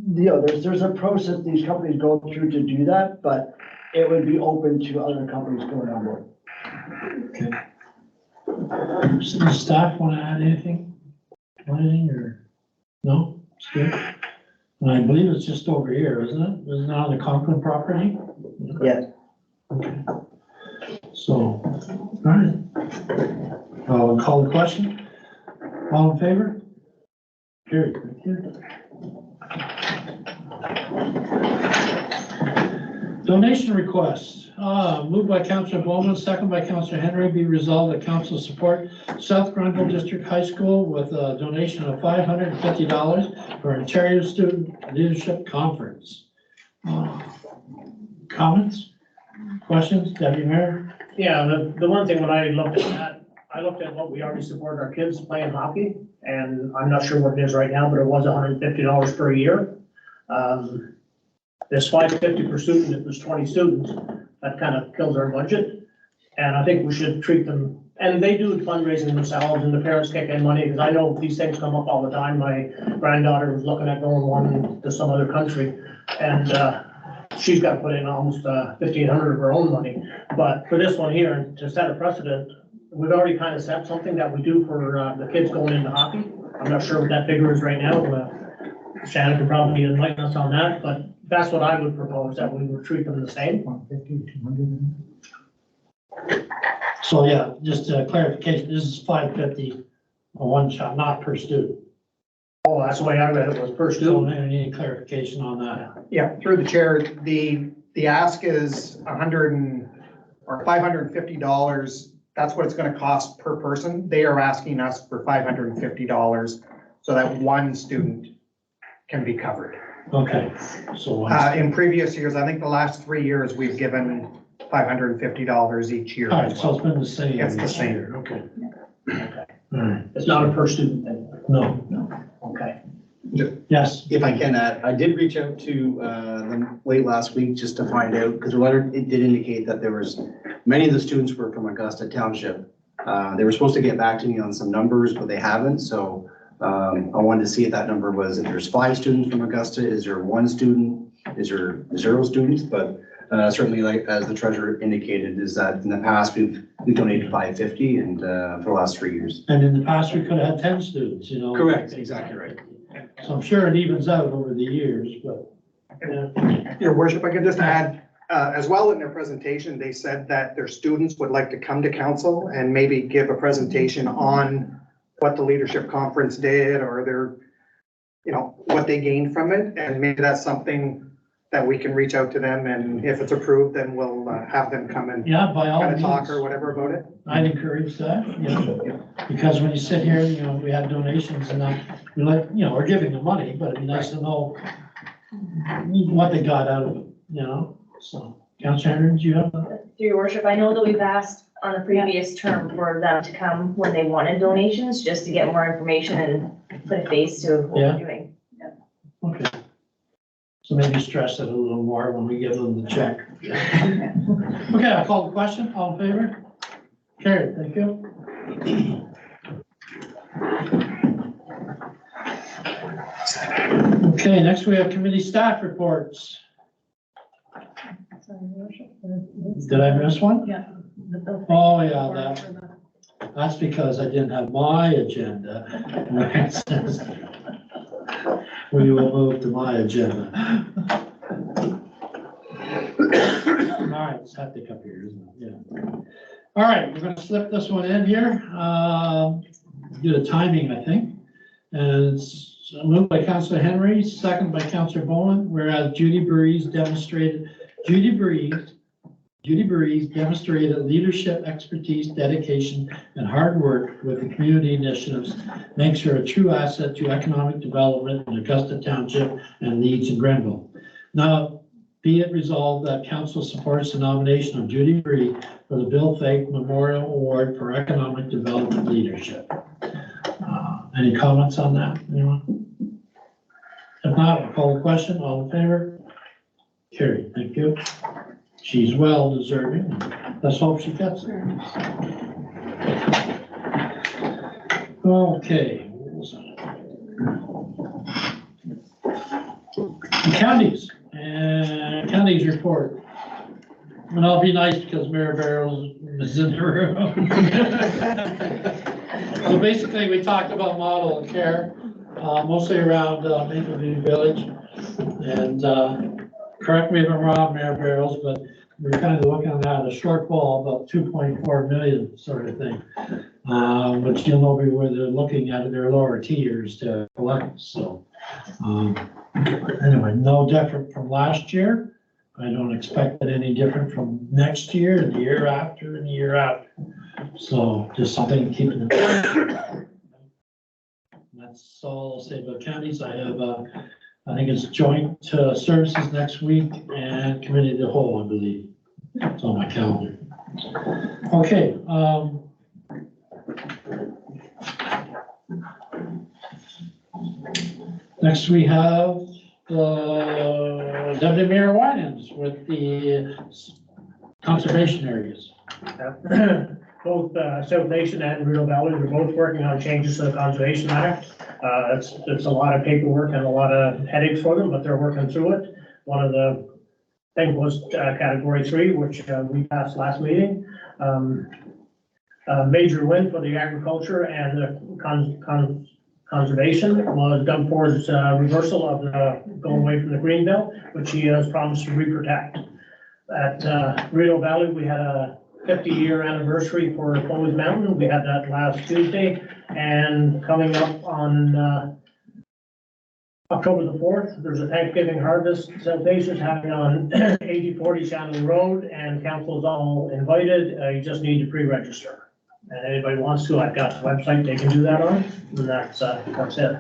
There's a process these companies go through to do that, but it would be open to other companies going on board. Okay. Does staff want to add anything? Or, no? It's good. And I believe it's just over here, isn't it? Isn't it on the Conklin property? Yes. Okay. So, all right. I'll call the question. All in favor? Carried. Thank you. Donation requests, moved by Councillor Bowman, second by Councillor Henry, be resolved that council support South Grenville District High School with a donation of $550 for Ontario Student Leadership Conference. Comments? Questions? Deputy Mayor? Yeah, the one thing when I looked at that, I looked at what we already support our kids playing hockey, and I'm not sure what it is right now, but it was $150 per year. This $550 per student, if there's 20 students, that kind of kills our budget. And I think we should treat them, and they do fundraising themselves, and the parents kick in money, because I know these things come up all the time. My granddaughter was looking at going one to some other country, and she's got to put in almost $1,500 of her own money. But for this one here, to set a precedent, we've already kind of set something that we do for the kids going into hockey. I'm not sure what that figure is right now. Shannon could probably enlighten us on that, but that's what I would propose, that we would treat them the same. So yeah, just a clarification, this is $550 a one shot, not per student. Oh, that's the way I read it, was per So student. I need clarification on that. Yeah, through the chair, the ask is $550. That's what it's gonna cost per person. They are asking us for $550 so that one student can be covered. Okay, so In previous years, I think the last 3 years, we've given $550 each year all right, as so well. it's been the same. It's the each same. year. Okay. Okay. All right, It's not a per student thing. no, Okay. yes, If I can add, I did reach out to them late last week just to find out, because the letter, it did indicate that there was, many of the students were from Augusta Township. They were supposed to get back to me on some numbers, but they haven't, so I wanted to see if that number was, if there's 5 students from Augusta, is there 1 student, is there 0 students? But certainly, like as the treasurer indicated, is that in the past, we've donated $550 and for the last 3 years. and in the past, we could have had 10 students, you know. Correct, exactly right. So I'm sure it evens out over the years, but. Your worship, I could just add, as well in their presentation, they said that their students would like to come to council and maybe give a presentation on what the leadership conference did or what they gained from it. And maybe that's something that we can reach out to them, and if it's approved, then we'll have them come and Yeah, by all kind of talk means, or whatever about it. I'd encourage that, because when you sit here, we have donations and we like, we're giving them money, but it'd be nice to know what they got out of it, so. Councilor Henry, do you have? Through your worship, I know that we've asked on the previous term for them to come when they wanted donations, just to get more information and put a face to what Yeah. we're doing. Okay. So maybe stress it a little more when we give them the check. Okay, I'll call the question. All in favor? Carried, thank you. Okay, next we have committee staff reports. Did I miss one? Yeah. Oh, yeah, that's because I didn't have my agenda. Where it says, we will move to my agenda. All right, it's hectic up here, isn't it? Yeah. All right, we're gonna slip this one in here. Do the timing, I think. And it's moved by Councilor Henry, second by Councilor Bowen, whereas Judy Breeze Judy Breeze demonstrated leadership, expertise, dedication, and hard work with the community initiatives makes her a true asset to economic development in Augusta Township and Leeds and Grenville. Now, be it resolved that council supports the nomination of Judy Breeze for the Bill Fake Memorial Award for Economic Development Leadership. Any comments on that, anyone? If not, I'll call the question. All in favor? Carried, thank you. She's well deserving. Let's hope she gets there. Okay. Counties and counties report. And I'll be nice because Mayor Barrows is in the room. So basically, we talked about model of care, mostly around Maple View Village. And correct me if I'm wrong, Mayor Barrows, but we're kind of looking at a shortfall about 2.4 million sort of thing. But you'll know where they're looking at their lower tiers to collect. So anyway, no different from last year. I don't expect it any different from next year and the year after and the year after. So just something to keep in mind. That's all I'll say about counties. I have, I think it's joint services next week and committee of the whole, I believe. It's on my calendar. Okay. Next we have Deputy Mayor Winans with the conservation areas. Both South Nation and Rideau Valley are both working on changes to the Conservation Act. It's a lot of paperwork and a lot of headaches for them, but they're working through it. One of the things was category 3, which we passed last meeting. A major win for the agriculture and the conservation was Doug Ford's reversal of the going away from the green belt, which he has promised to re-protect. At Rideau Valley, we had a 50-year anniversary for Foley's Mountain. We had that last Tuesday, and coming up on October the 4th, there's a Thanksgiving harvest. South Nation's having on 8040 Shannon Road, and council's all invited. You just need to pre-register. And anybody wants to, I've got the website they can do that on, and that's it.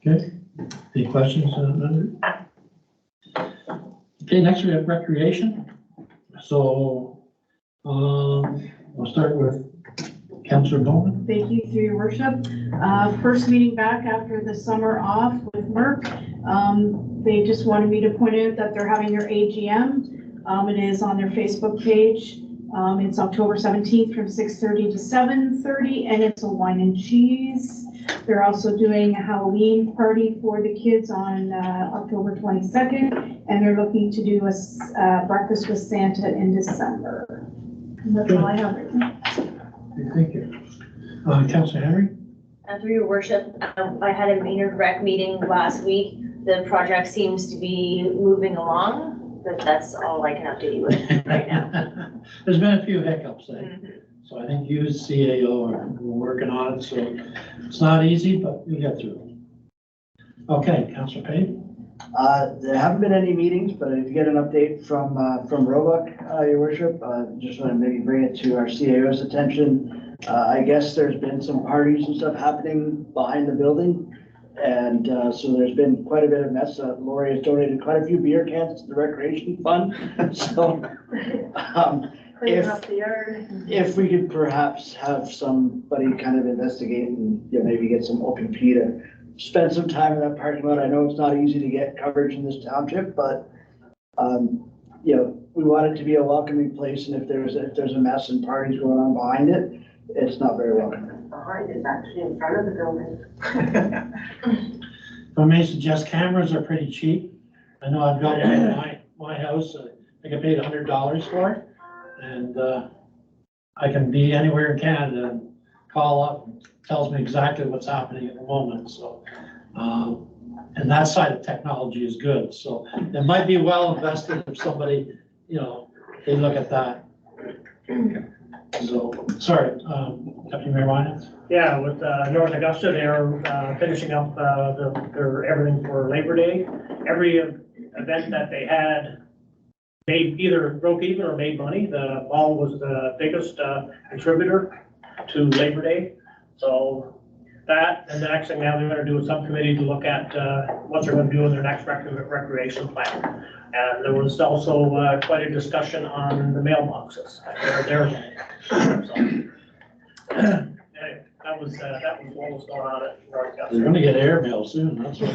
Okay. Any questions? Okay, next we have recreation. So we'll start with Councillor Bowman. Thank you, through your worship. First meeting back after the summer off with Merck. They just wanted me to point out that they're having their AGM. It is on their Facebook page. It's October 17th from 6:30 to 7:30, and it's a wine and cheese. They're also doing a Halloween party for the kids on October 22nd, and they're looking to do a breakfast with Santa in December. And that's all I have right now. Thank you. Councillor Henry? Through your worship, I had a Maynard Rec meeting last week. The project seems to be moving along, but that's all I can update you with right now. There's been a few hiccups, So I think you as CAO are working on it, so it's not easy, but we get through it. Okay, Councillor Payne? There haven't been any meetings, but if you get an update from Roebuck, your worship, just want to maybe bring it to our CAO's attention. I guess there's been some parties and stuff happening behind the building. And so there's been quite a bit of mess. Lori has donated quite a few beer cans to the recreation fund. So if we could perhaps have somebody kind of investigate and maybe get some OPP to spend some time in that parking lot. I know it's not easy to get coverage in this township, but we want it to be a welcoming place. And if there's a mess and parties going on behind it, it's not very welcoming. Behind is actually in front of the building. If I may suggest, cameras are pretty cheap. I know I've got one in my house. I think I paid $100 for it. And I can be anywhere in Canada and call up and tells me exactly what's happening at the moment. So, and that side of technology is good. So it might be well invested if somebody, they look at that. So, sorry, Deputy Mayor Winans. Yeah, with North Augusta, they're finishing up their everything for Labor Day. Every event that they had either broke even or made money. The mall was the biggest contributor to Labor Day. So that, and the next thing now they're gonna do a subcommittee to look at what they're gonna do in their next recreation plan. And there was also quite a discussion on the mailboxes. Anyway, that was what was going on at North They're Council. gonna get airmail soon, that's what.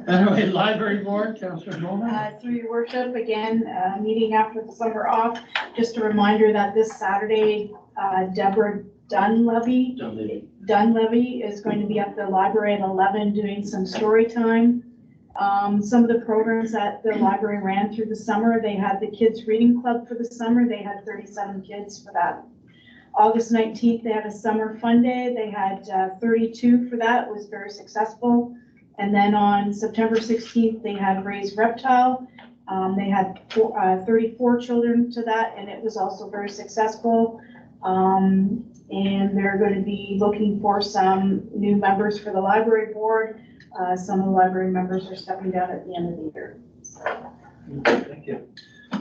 Anyway, library board, Councillor Bowman. Through your worship, again, meeting after the summer off. Just a reminder that this Saturday, Deborah Dunleavy is going to be at the library at 11 doing some story time. Some of the programs that the library ran through the summer, they had the kids reading club for the summer. They had 37 kids for that. August 19th, they had a summer fun day. They had 32 for that. It was very successful. And then on September 16th, they had Raised Reptile. They had 34 children to that, and it was also very successful. And they're going to be looking for some new members for the library board. Some of the library members are stepping down at the end of the year. Thank you.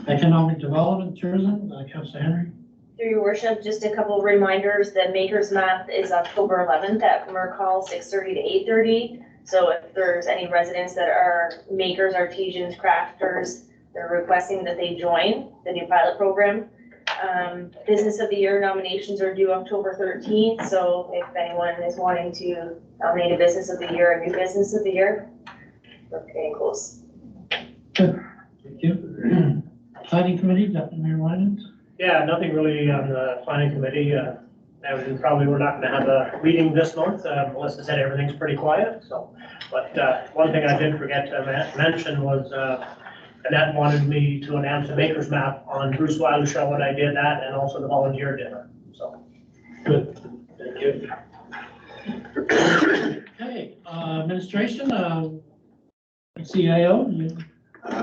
Economic development, tourism, Councillor Henry. Through your worship, just a couple of reminders, the Makers Map is October 11th at Merck Hall, 6:30 to 8:30. So if there's any residents that are makers, artisans, crafters, they're requesting that they join the new pilot program. Business of the Year nominations are due October 13th, so if anyone is wanting to nominate a Business of the Year, a new Business of the Year, we're getting close. Thank you. Planning committee, Deputy Mayor Winans. Yeah, nothing really on the planning committee. And probably we're not gonna have a meeting this month. Melissa said everything's pretty quiet, so. But one thing I did forget to mention was Annette wanted me to announce the Maker's Map on Bruce Wilder Show, and I did that, and also the volunteer dinner, so. Good, thank you. Okay, administration, CIO, you.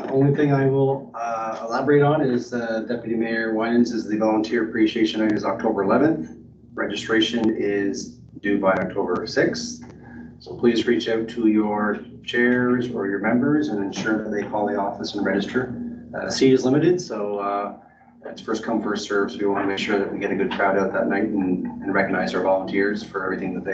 Only thing I will elaborate on is Deputy Mayor Winans is the volunteer appreciation night is October 11th. Registration is due by October 6th. So please reach out to your chairs or your members and ensure that they call the office and register. Seat is limited, so it's first come, first served. So we want to make sure that we get a good crowd out that night and recognize our volunteers for everything that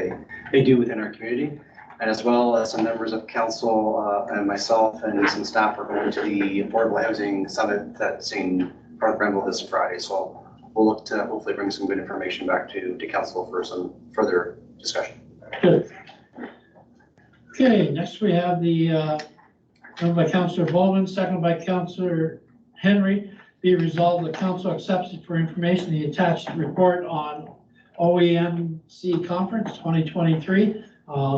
they do within our community. And as well as some members of council and myself and some staff are going to the Affordable Housing Summit that's in North Grenville this Friday. So we'll look to hopefully bring some good information back to council for some further discussion. Good. Okay, next we have the, moved by Councillor Bowman, second by Councillor Henry. Be resolved that council accepts it for information, the attached report on OEMC Conference 2023.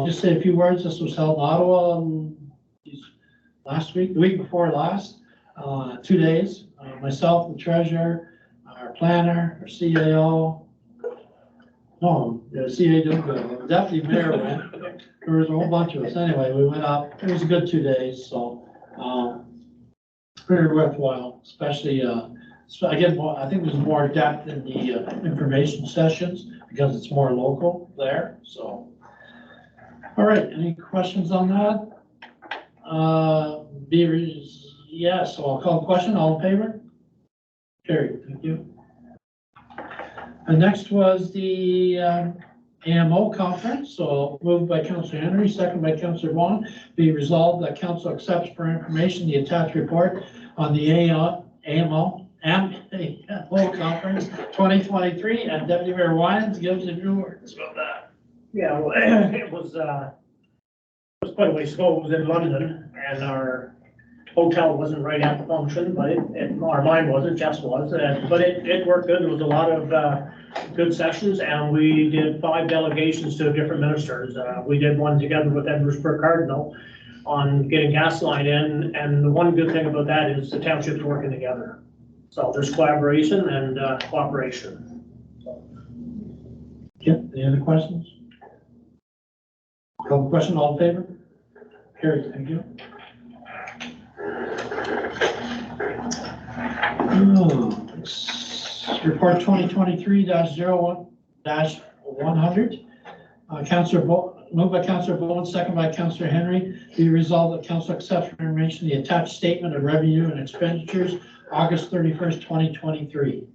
Just say a few words. This was held in Ottawa last week, the week before last, 2 days. Myself, the treasurer, our planner, our CAO. No, the CA didn't go. The deputy mayor went. There was a whole bunch of us. Anyway, we went up. It was a good 2 days, so very worthwhile, especially again, I think there's more depth in the information sessions because it's more local there. So. All right, any questions on that? Yes, so I'll call the question. All in favor? Carried, thank you. And next was the AMO conference. So moved by Councillor Henry, second by Councillor Vaughan. Be resolved that council accepts for information the attached report on the AMO conference 2023, and Deputy Mayor Winans gives a few words about that. Yeah, well, it was quite a ways ago. It was in London, and our hotel wasn't right at the function, but our mine wasn't, Jeff's was, but it worked good. There was a lot of good sessions, and we did 5 delegations to different ministers. We did one together with Edwardsburg Cardinal on getting gas line in, and the one good thing about that is the townships working together. So there's collaboration and cooperation. Yeah, any other questions? Call the question, all in favor? Carried, thank you. Report 2023-01-100. Councillor moved by Councillor Bowen, second by Councillor Henry. Be resolved that council accepts for information the attached statement of revenue and expenditures, August 31st, 2023.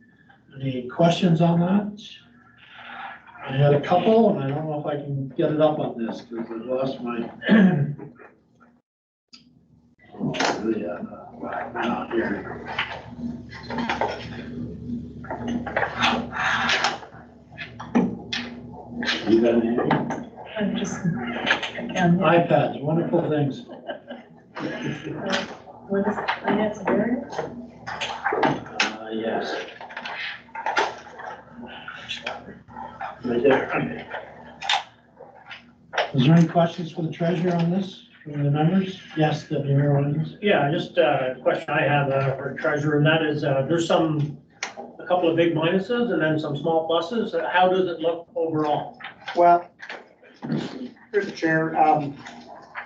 Any questions on that? I had a couple, and I don't know if I can get it up on this because I lost my. Here. You got it, Andy? I'm just, iPads, wonderful things. what is, finance variance? Yes. Right there. Okay. Is there any questions for the treasurer on this, from the members? Yes, Deputy Mayor Williams. Yeah, just a question I have for treasurer, and that is, there's a couple of big minuses and then some small pluses. How does it look overall? Well, here's the chair.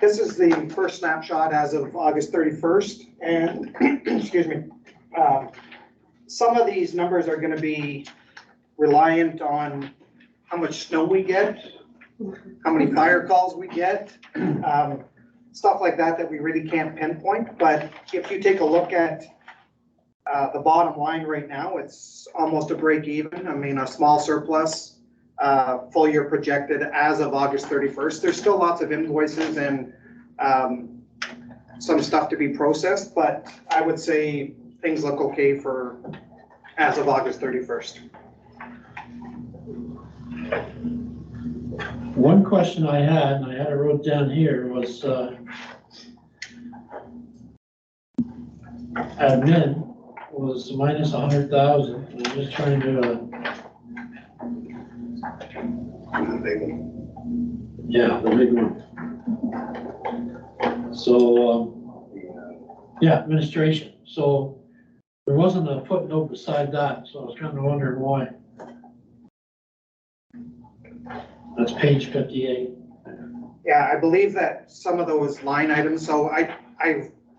This is the first snapshot as of August 31st, and, excuse me, some of these numbers are gonna be reliant on how much snow we get, how many fire calls we get, stuff like that that we really can't pinpoint. But if you take a look at the bottom line right now, it's almost a break even. I mean, a small surplus, full year projected as of August 31st. There's still lots of invoices and some stuff to be processed, but I would say things look okay for as of August 31st. One question I had, and I had it wrote down here, was admin was minus 100,000. I'm just trying to, yeah, the big one. So, yeah, administration. So there wasn't a footnote beside that, so I was kind of wondering why. That's page 58. Yeah, I believe that some of those line items, so I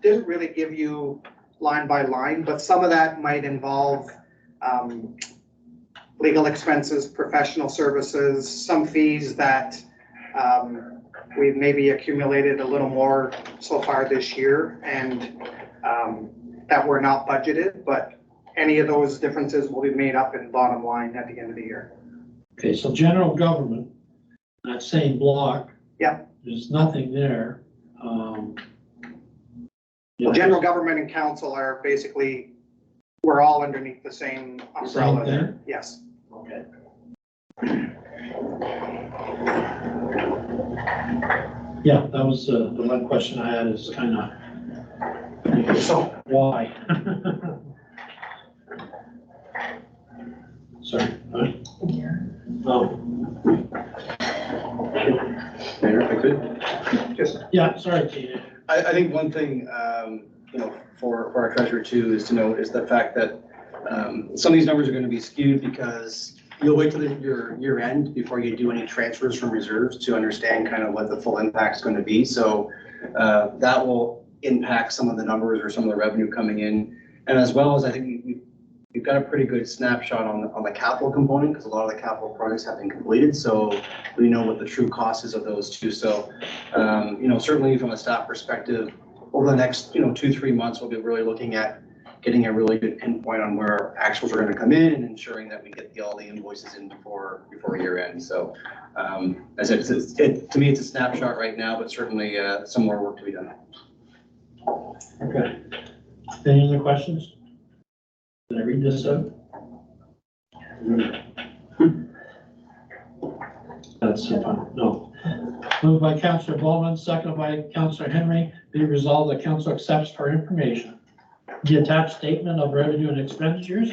didn't really give you line by line, but some of that might involve legal expenses, professional services, some fees that we've maybe accumulated a little more so far this year and that were not budgeted, but any of those differences will be made up in bottom line at the end of the year. Okay, so general government, that same block. Yep. There's nothing there. Well, general government and council are basically, we're all underneath the same umbrella Same there. thing? Yes. Okay. Yeah, that was the one question I had is kind of, So why? Sorry. What? Oh, Mayor, if I could. just, yeah, sorry, Tina. I think one thing, for our treasurer too, is to note is the fact that some of these numbers are going to be skewed because you'll wait till your year end before you do any transfers from reserves to understand kind of what the full impact is going to be. So that will impact some of the numbers or some of the revenue coming in. And as well as I think we've got a pretty good snapshot on the capital component because a lot of the capital projects have been completed. So we know what the true cost is of those too. So, certainly from a staff perspective, over the next, 2-3 months, we'll be really looking at getting a really good pinpoint on where actuals are going to come in and ensuring that we get all the invoices in before year end. So as I said, to me, it's a snapshot right now, but certainly some more work to be done. Okay. Any other questions? Did I read this out? That's fun. No. Moved by Councillor Bowman, seconded by Councillor Henry. Be resolved that council accepts for information the attached statement of revenue and expenditures,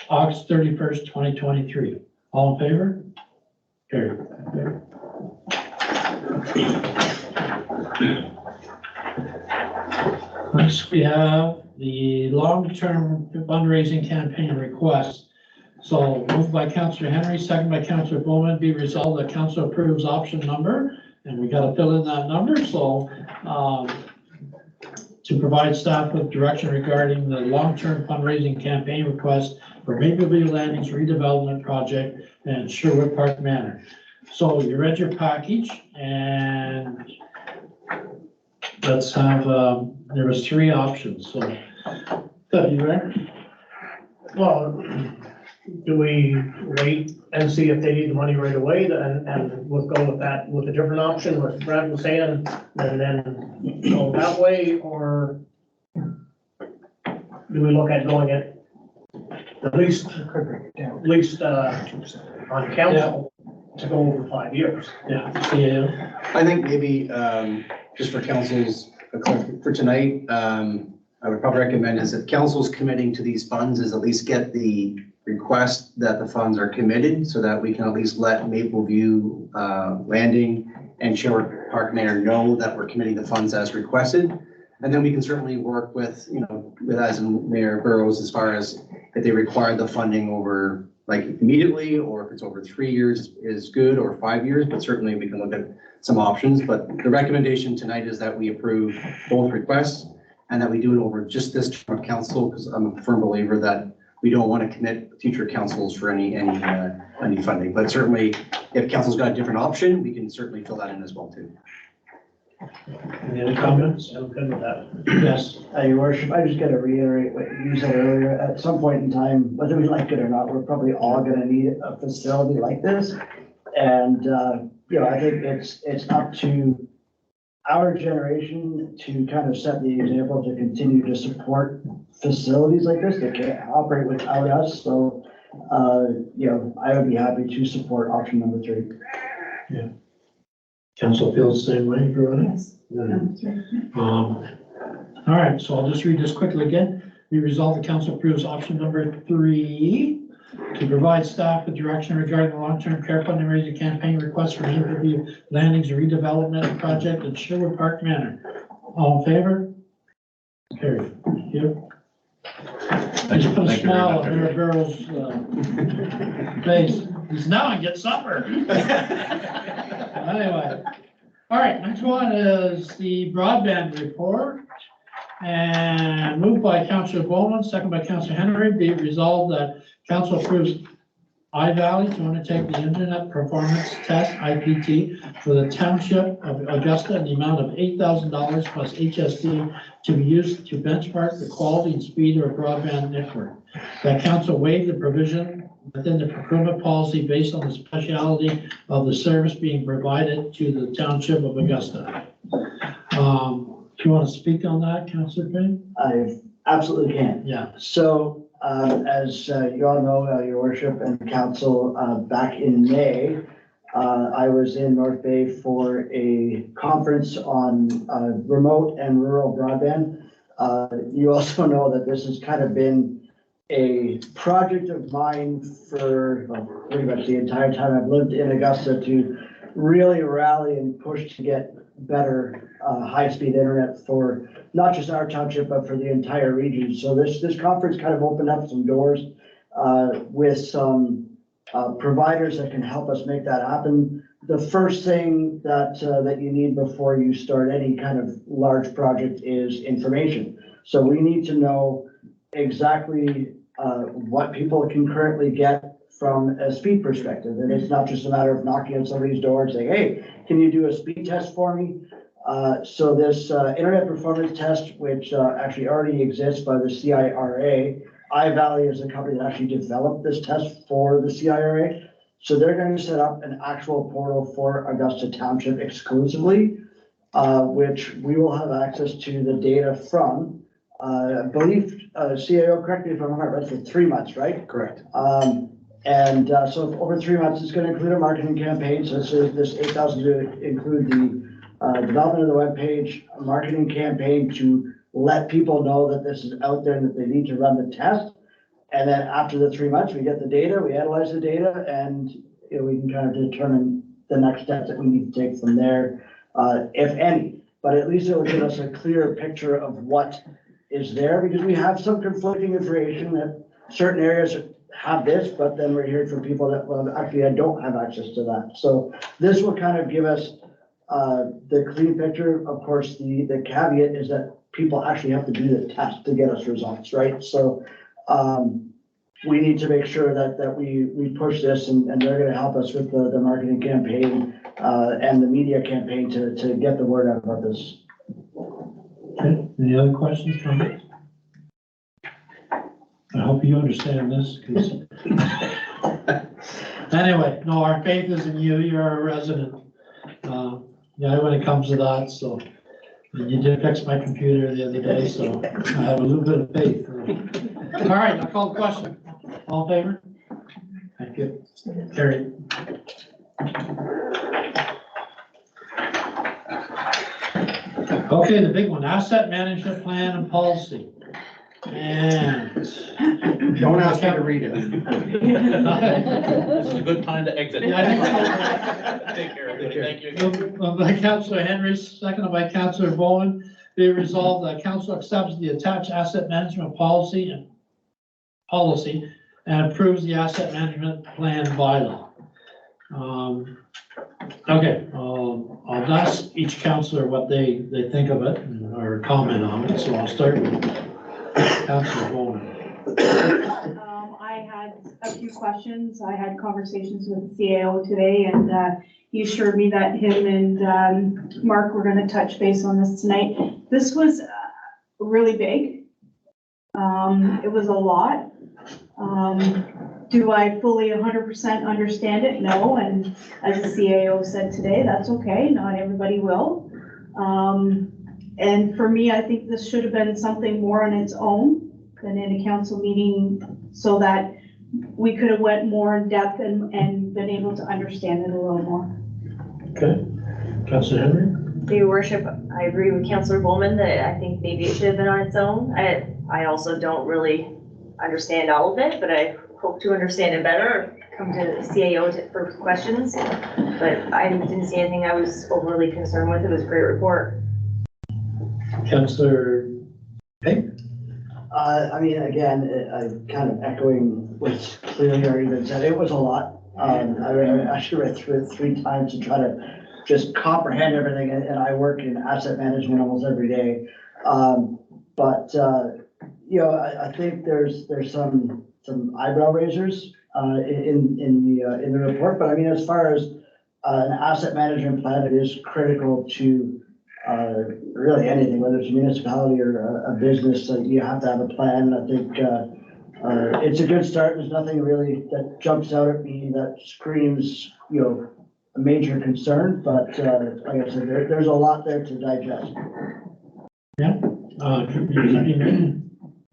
August 31st, 2023. All in favor? Carried. Next, we have the long-term fundraising campaign request. So moved by Councillor Henry, second by Councillor Bowman, be resolved that council approves option number, and we got to fill in that number. So to provide staff with direction regarding the long-term fundraising campaign request for Mapleview Landings redevelopment project and Sherwood Park Manor. So you read your package and let's have, there was 3 options, so. You ready? Well, do we wait and see if they need the money right away and we'll go with that, with a different option, what Brad was saying, and then go that way, or do we look at going at least on council to go over 5 years? Yeah. I think maybe, just for council's, for tonight, I would probably recommend is if council's committing to these funds is at least get the request that the funds are committed so that we can at least let Mapleview, Landing and Sherwood Park Manor know that we're committing the funds as requested. And then we can certainly work with, with as in Mayor Burrows as far as if they require the funding over like immediately, or if it's over 3 years is good, or 5 years, but certainly we can look at some options. But the recommendation tonight is that we approve both requests and that we do it over just this term of council, because I'm a firm believer that we don't want to commit future councils for any funding. But certainly if council's got a different option, we can certainly fill that in as well too. Any other comments? I'm good with that. Yes. Your worship, I just gotta reiterate what you said earlier. At some point in time, whether we like it or not, we're probably all gonna need a facility like this. And, I think it's up to our generation to kind of set the example to continue to support facilities like this that can't operate without us. So, I would be happy to support option number 3. Council feels the same way, everybody? Yes. All right, so I'll just read this quickly again. We resolve the council approves option number 3 to provide staff with direction regarding the long-term care fundraising campaign request for Mapleview Landings redevelopment project in Sherwood Park Manor. All in favor? Carried. Thank you. I just put a smile on Mayor Burrow's face. He's now I get supper. Anyway, all right, next one is the broadband report. And moved by Councilor Bowman, second by Councilor Henry, be it resolved that council approves iValley to undertake the Internet Performance Test, IPT, for the Township of Augusta in the amount of $8,000 plus HST to be used to benchmark the quality and speed of a broadband network. That council waive the provision within the procurement policy based on the speciality of the service being provided to the Township of Augusta. Do you want to speak on that, Councilor Payne? I absolutely can. Yeah. So, as you all know, your worship and council, back in May, I was in North Bay for a conference on remote and rural broadband. You also know that this has kind of been a project of mine for pretty much the entire time I've lived in Augusta to really rally and push to get better high-speed internet for not just our township, but for the entire region. So this conference kind of opened up some doors with some providers that can help us make that happen. The first thing that you need before you start any kind of large project is information. So we need to know exactly what people can currently get from a speed perspective. And it's not just a matter of knocking on somebody's door and saying, hey, can you do a speed test for me? So this Internet Performance Test, which actually already exists by the CIRA, iValley is the company that actually developed this test for the CIRA. So they're going to set up an actual portal for Augusta Township exclusively, which we will have access to the data from. I believe, CIO, correct me if I'm wrong, right, for 3 months, right? Correct. So over 3 months, it's going to include a marketing campaign. So this 8,000 to include the development of the webpage, a marketing campaign to let people know that this is out there and that they need to run the test. And then after the 3 months, we get the data, we analyze the data, and we can kind of determine the next steps that we need to take from there, if any. But at least it will give us a clearer picture of what is there, because we have some conflicting information that certain areas have this, but then we're hearing from people that, well, actually I don't have access to that. So this will kind of give us the clean picture. Of course, the caveat is that people actually have to do the test to get us results, right? So we need to make sure that we push this and they're gonna help us with the marketing campaign, and the media campaign to get the word out about this. Okay, any other questions, comments? I hope you understand this, because. Anyway, no, our faith is in you, you're a resident. Yeah, when it comes to that, so. And you did fix my computer the other day, so I have a little bit of faith. All right, I'll call the question. All in favor? Thank you. Carried. Okay, the big one, asset management plan and policy. And. Don't ask me to read it. This is a good time to exit. Yeah, I think so. Take care, everybody. Thank you. Moved by Councillor Henry, seconded by Councillor Bowman, be resolved that council accepts the attached asset management policy and approves the asset management plan bylaw. Okay, I'll ask each councillor what they think of it or comment on it, so I'll start with Councillor Bowman. I had a few questions. I had conversations with the CAO today, and he assured me that him and Mark were going to touch base on this tonight. This was really big. It was a lot. Do I fully 100% understand it? No, and as the CAO said today, that's okay. Not everybody will. And for me, I think this should have been something more on its own than in a council meeting, so that we could have went more in depth and been able to understand it a little more. Okay, Councillor Henry? Your worship, I agree with Councillor Bowman that I think maybe it should have been on its own. I also don't really understand all of it, but I hope to understand it better, or come to the CAO for questions. But I didn't see anything I was overly concerned with. It was a great report. Councillor Pink? I mean, again, I'm kind of echoing what's clearly already been said. It was a lot. I actually read through it 3 times to try to just comprehend everything. And I work in asset management almost every day. You know, I think there's some eyebrow raisers in the report. But I mean, as far as an asset management plan, it is critical to really anything, whether it's a municipality or a business, you have to have a plan. I think it's a good start. There's nothing really that jumps out at me that screams, you know, a major concern, but like I said, there's a lot there to digest. Yeah.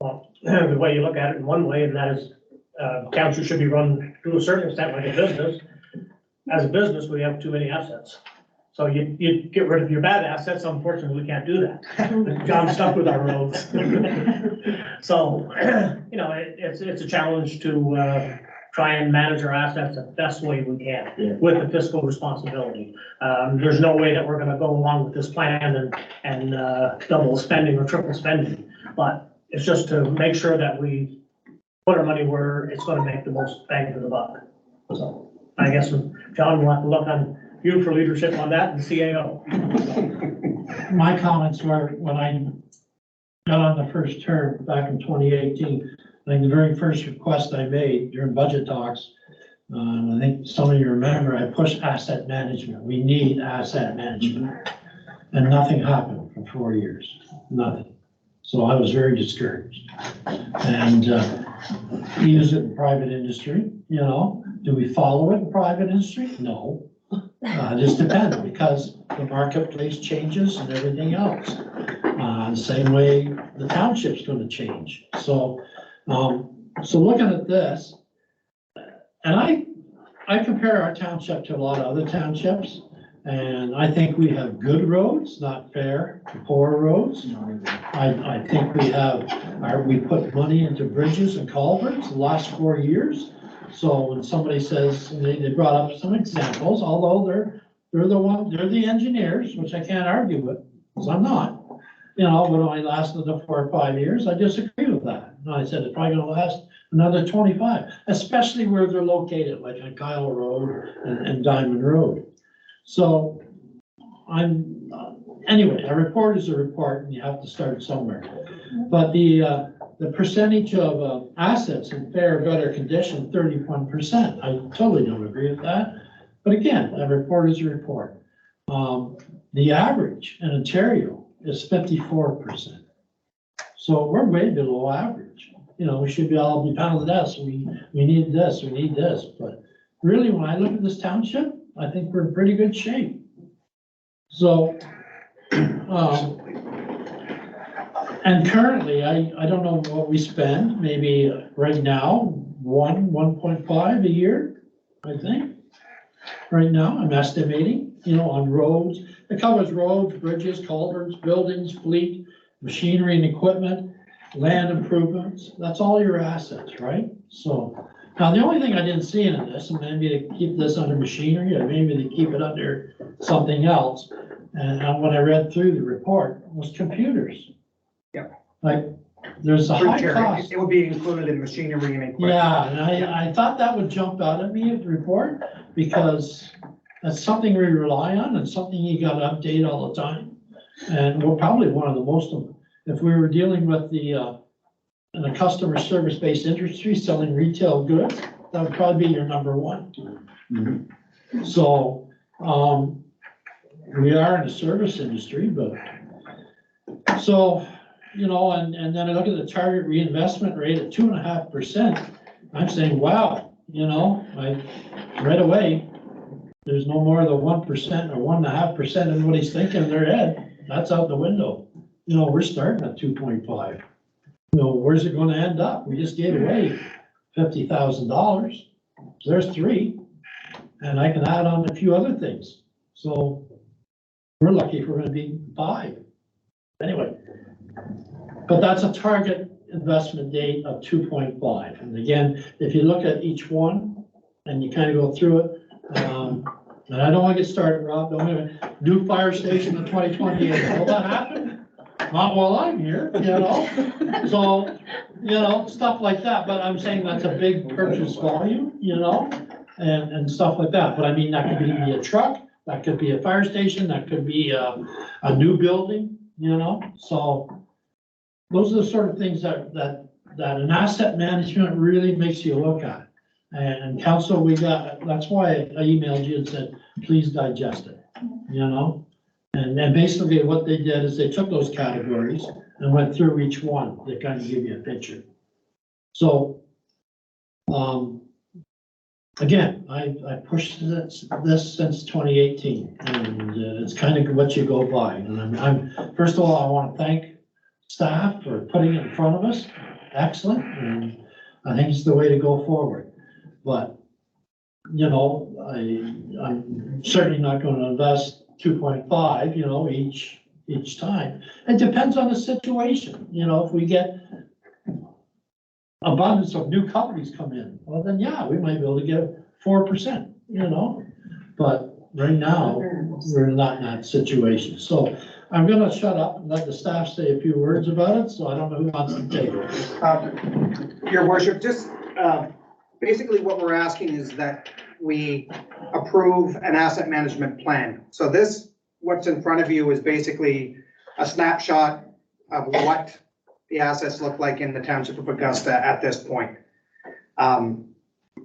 Well, the way you look at it in one way, and that is, council should be run to a certain extent like a business. As a business, we have too many assets. So you get rid of your bad assets. Unfortunately, we can't do that. John's stuck with our roads. So, you know, it's a challenge to try and manage our assets the best way we can with the fiscal responsibility. There's no way that we're gonna go along with this plan and double spending or triple spending. But it's just to make sure that we put our money where it's gonna make the most bang for the buck. So I guess, John, we'll have to look on you for leadership on that, and the CAO. My comments were when I got on the first term back in 2018, I think the very first request I made during budget talks, I think some of you remember, I pushed asset management. We need asset management. And nothing happened for 4 years, nothing. So I was very discouraged. And we use it in private industry, you know. Do we follow it in private industry? No. It just depends, because the marketplace changes and everything else. The same way the township's gonna change. So looking at this, and I compare our township to a lot of other townships, and I think we have good roads, not fair, poor roads. I think we put money into bridges and culverts the last 4 years. So when somebody says, and they brought up some examples, although they're the engineers, which I can't argue with, because I'm not. You know, but only lasted 4 or 5 years. I disagree with that. And I said it's probably gonna last another 25, especially where they're located, like on Kyle Road and Diamond Road. So anyway, a report is a report, and you have to start somewhere. But the the percentage of assets in fair or better condition, 31%. I totally don't agree with that. But again, a report is a report. The average in Ontario is 54%. So we're way below average. You know, we should be all be pounding this. We need this, we need this. But really, when I look at this township, I think we're in pretty good shape. So, and currently, I don't know what we spend, maybe right now, 1.5 a year, I think. Right now, I'm estimating, you know, on roads. It covers roads, bridges, culverts, buildings, fleet, machinery and equipment, land improvements. That's all your assets, right? So, now the only thing I didn't see in this, and maybe to keep this under machinery, or maybe to keep it under something else, and when I read through the report, was computers. Yep. Like, there's a high Terry, cost. it would be included in machinery and equipment. Yeah, and I thought that would jump out at me at the report, because that's something we rely on and something you gotta update all the time. And we're probably one of the most, if we were dealing with in a customer service-based industry, selling retail goods, that would probably be your number one. So, we are in the service industry, but, so, you know, and then I look at the target reinvestment rate at 2.5%. I'm saying, wow, you know, right away, there's no more than 1% or 1.5% everybody's thinking in their head. That's out the window. You know, we're starting at 2.5. You know, where's it gonna end up? We just gave away $50,000. There's 3, and I can add on a few other things. So we're lucky if we're gonna be 5. Anyway, but that's a target investment date of 2.5. And again, if you look at each one and you kind of go through it, and I don't want to get started, Rob, don't even, new fire station in 2028, will that happen? Not while I'm here, you know? So, you know, stuff like that, but I'm saying that's a big purchase volume, you know? And stuff like that, but I mean, that could be a truck, that could be a fire station, that could be a new building, you know? So those are the sort of things that an asset management really makes you look at. And council, that's why I emailed you and said, please digest it, you know? And basically what they did is they took those categories and went through each one to kind of give you a picture. So, again, I pushed this since 2018, and it's kind of what you go by. And I'm first of all, I want to thank staff for putting it in front of us. Excellent, and I think it's the way to go forward. But, you know, I'm certainly not going to invest 2.5, you know, each time. It depends on the situation. You know, if we get abundance of new companies come in, well, then yeah, we might be able to get 4%, you know. But right now, we're not in that situation. So I'm gonna shut up and let the staff say a few words about it, so I don't know who wants to take it. Your worship, just basically what we're asking is that we approve an asset management plan. So this, what's in front of you is basically a snapshot of what the assets look like in the Township of Augusta at this point. The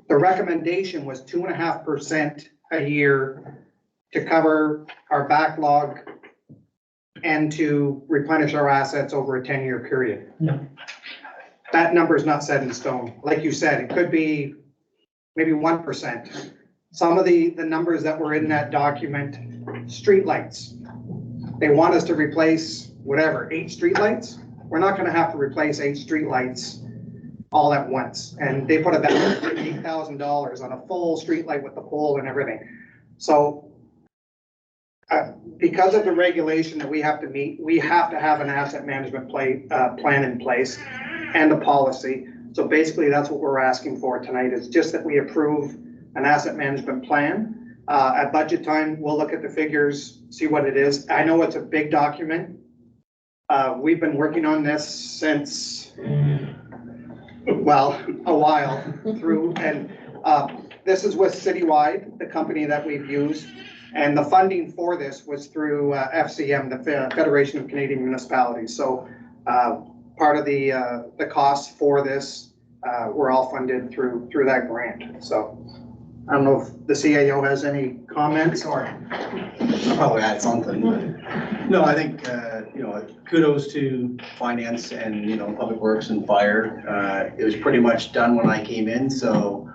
recommendation was 2.5% a year to cover our backlog and to replenish our assets over a 10-year period. Yeah. That number is not set in stone. Like you said, it could be maybe 1%. Some of the numbers that were in that document, streetlights. They want us to replace whatever, 8 streetlights. We're not gonna have to replace 8 streetlights all at once. And they put about $8,000 on a full streetlight with the pole and everything. So because of the regulation that we have to meet, we have to have an asset management plan in place and a policy. So basically that's what we're asking for tonight, is just that we approve an asset management plan. At budget time, we'll look at the figures, see what it is. I know it's a big document. We've been working on this since, well, a while through, and this is with Citywide, the company that we've used. And the funding for this was through FCM, the Federation of Canadian Municipalities. So part of the costs for this, were all funded through that grant. So I don't know if the CAO has any comments or. I'll probably add something, but, no, I think, kudos to finance and, Public Works and Fire. It was pretty much done when I came in, so,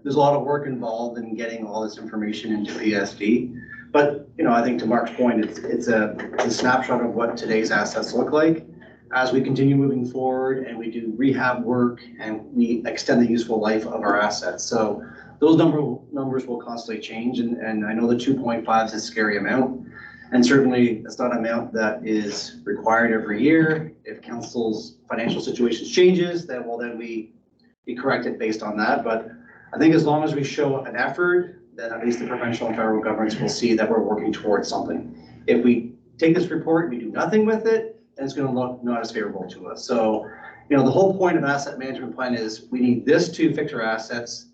there's a lot of work involved in getting all this information into PSD. But, I think to Mark's point, it's a snapshot of what today's assets look like. As we continue moving forward and we do rehab work and we extend the useful life of our assets. So those numbers will constantly change, and I know the 2.5 is a scary amount. And certainly it's not an amount that is required every year. If council's financial situations changes, then we correct it based on that. But I think as long as we show an effort, then at least the provincial and federal governments will see that we're working towards something. If we take this report and we do nothing with it, then it's going to look not as favorable to us. So, the whole point of an asset management plan is we need this to fix our assets,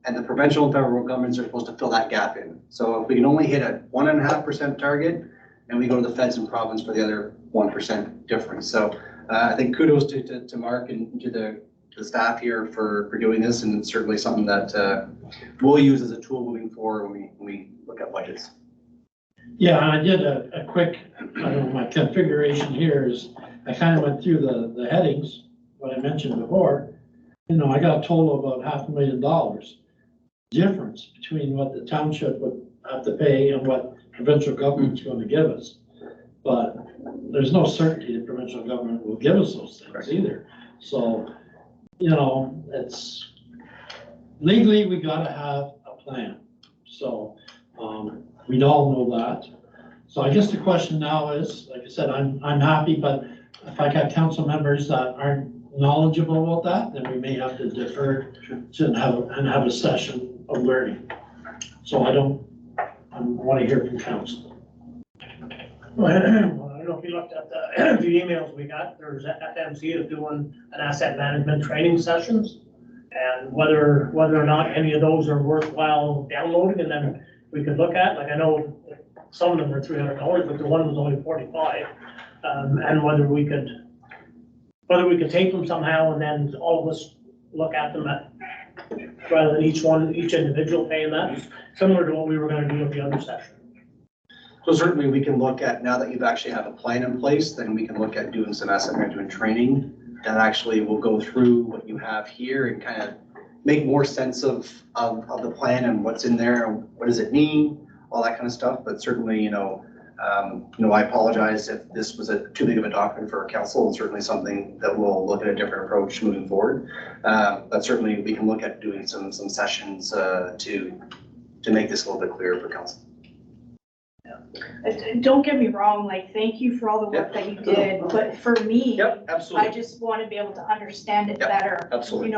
and the provincial and federal governments are supposed to fill that gap in. So if we can only hit a 1.5% target, and we go to the feds and province for the other 1% difference. So I think kudos to Mark and to the staff here for doing this, and it's certainly something that we'll use as a tool moving forward when we look at budgets. Yeah, I did a quick, my configuration here is, I kind of went through the headings, what I mentioned before. I got a total of about $500,000 difference between what the township would have to pay and what provincial government's going to give us. But there's no certainty the provincial government will give us those things either. So, it's legally, we gotta have a plan. So, we all know that. So I guess the question now is, like I said, I'm happy, but if I got council members that aren't knowledgeable about that, then we may have to defer to have a session of learning. So I want to hear from council. Well, I don't know if you looked at the emails we got. There's FMC is doing an asset management training sessions. And whether or not any of those are worthwhile downloading, and then we could look at, like, I know some of them are $300, but the one was only 45. And whether we could take them somehow and then all of us look at them rather than each individual paying that, similar to what we were gonna do with the other session. So certainly we can look at, now that you've actually have a plan in place, then we can look at doing some asset management training that actually will go through what you have here and kind of make more sense of the plan and what's in there, and what does it mean, all that kind of stuff. But certainly, I apologize if this was too big of a document for our council, and certainly something that we'll look at a different approach moving forward. But certainly we can look at doing some sessions to make this a little bit clearer for council. Don't get me wrong, thank you for all the work that you did, but for me, Yep, I absolutely. just want to be able to understand it Yep, better. absolutely.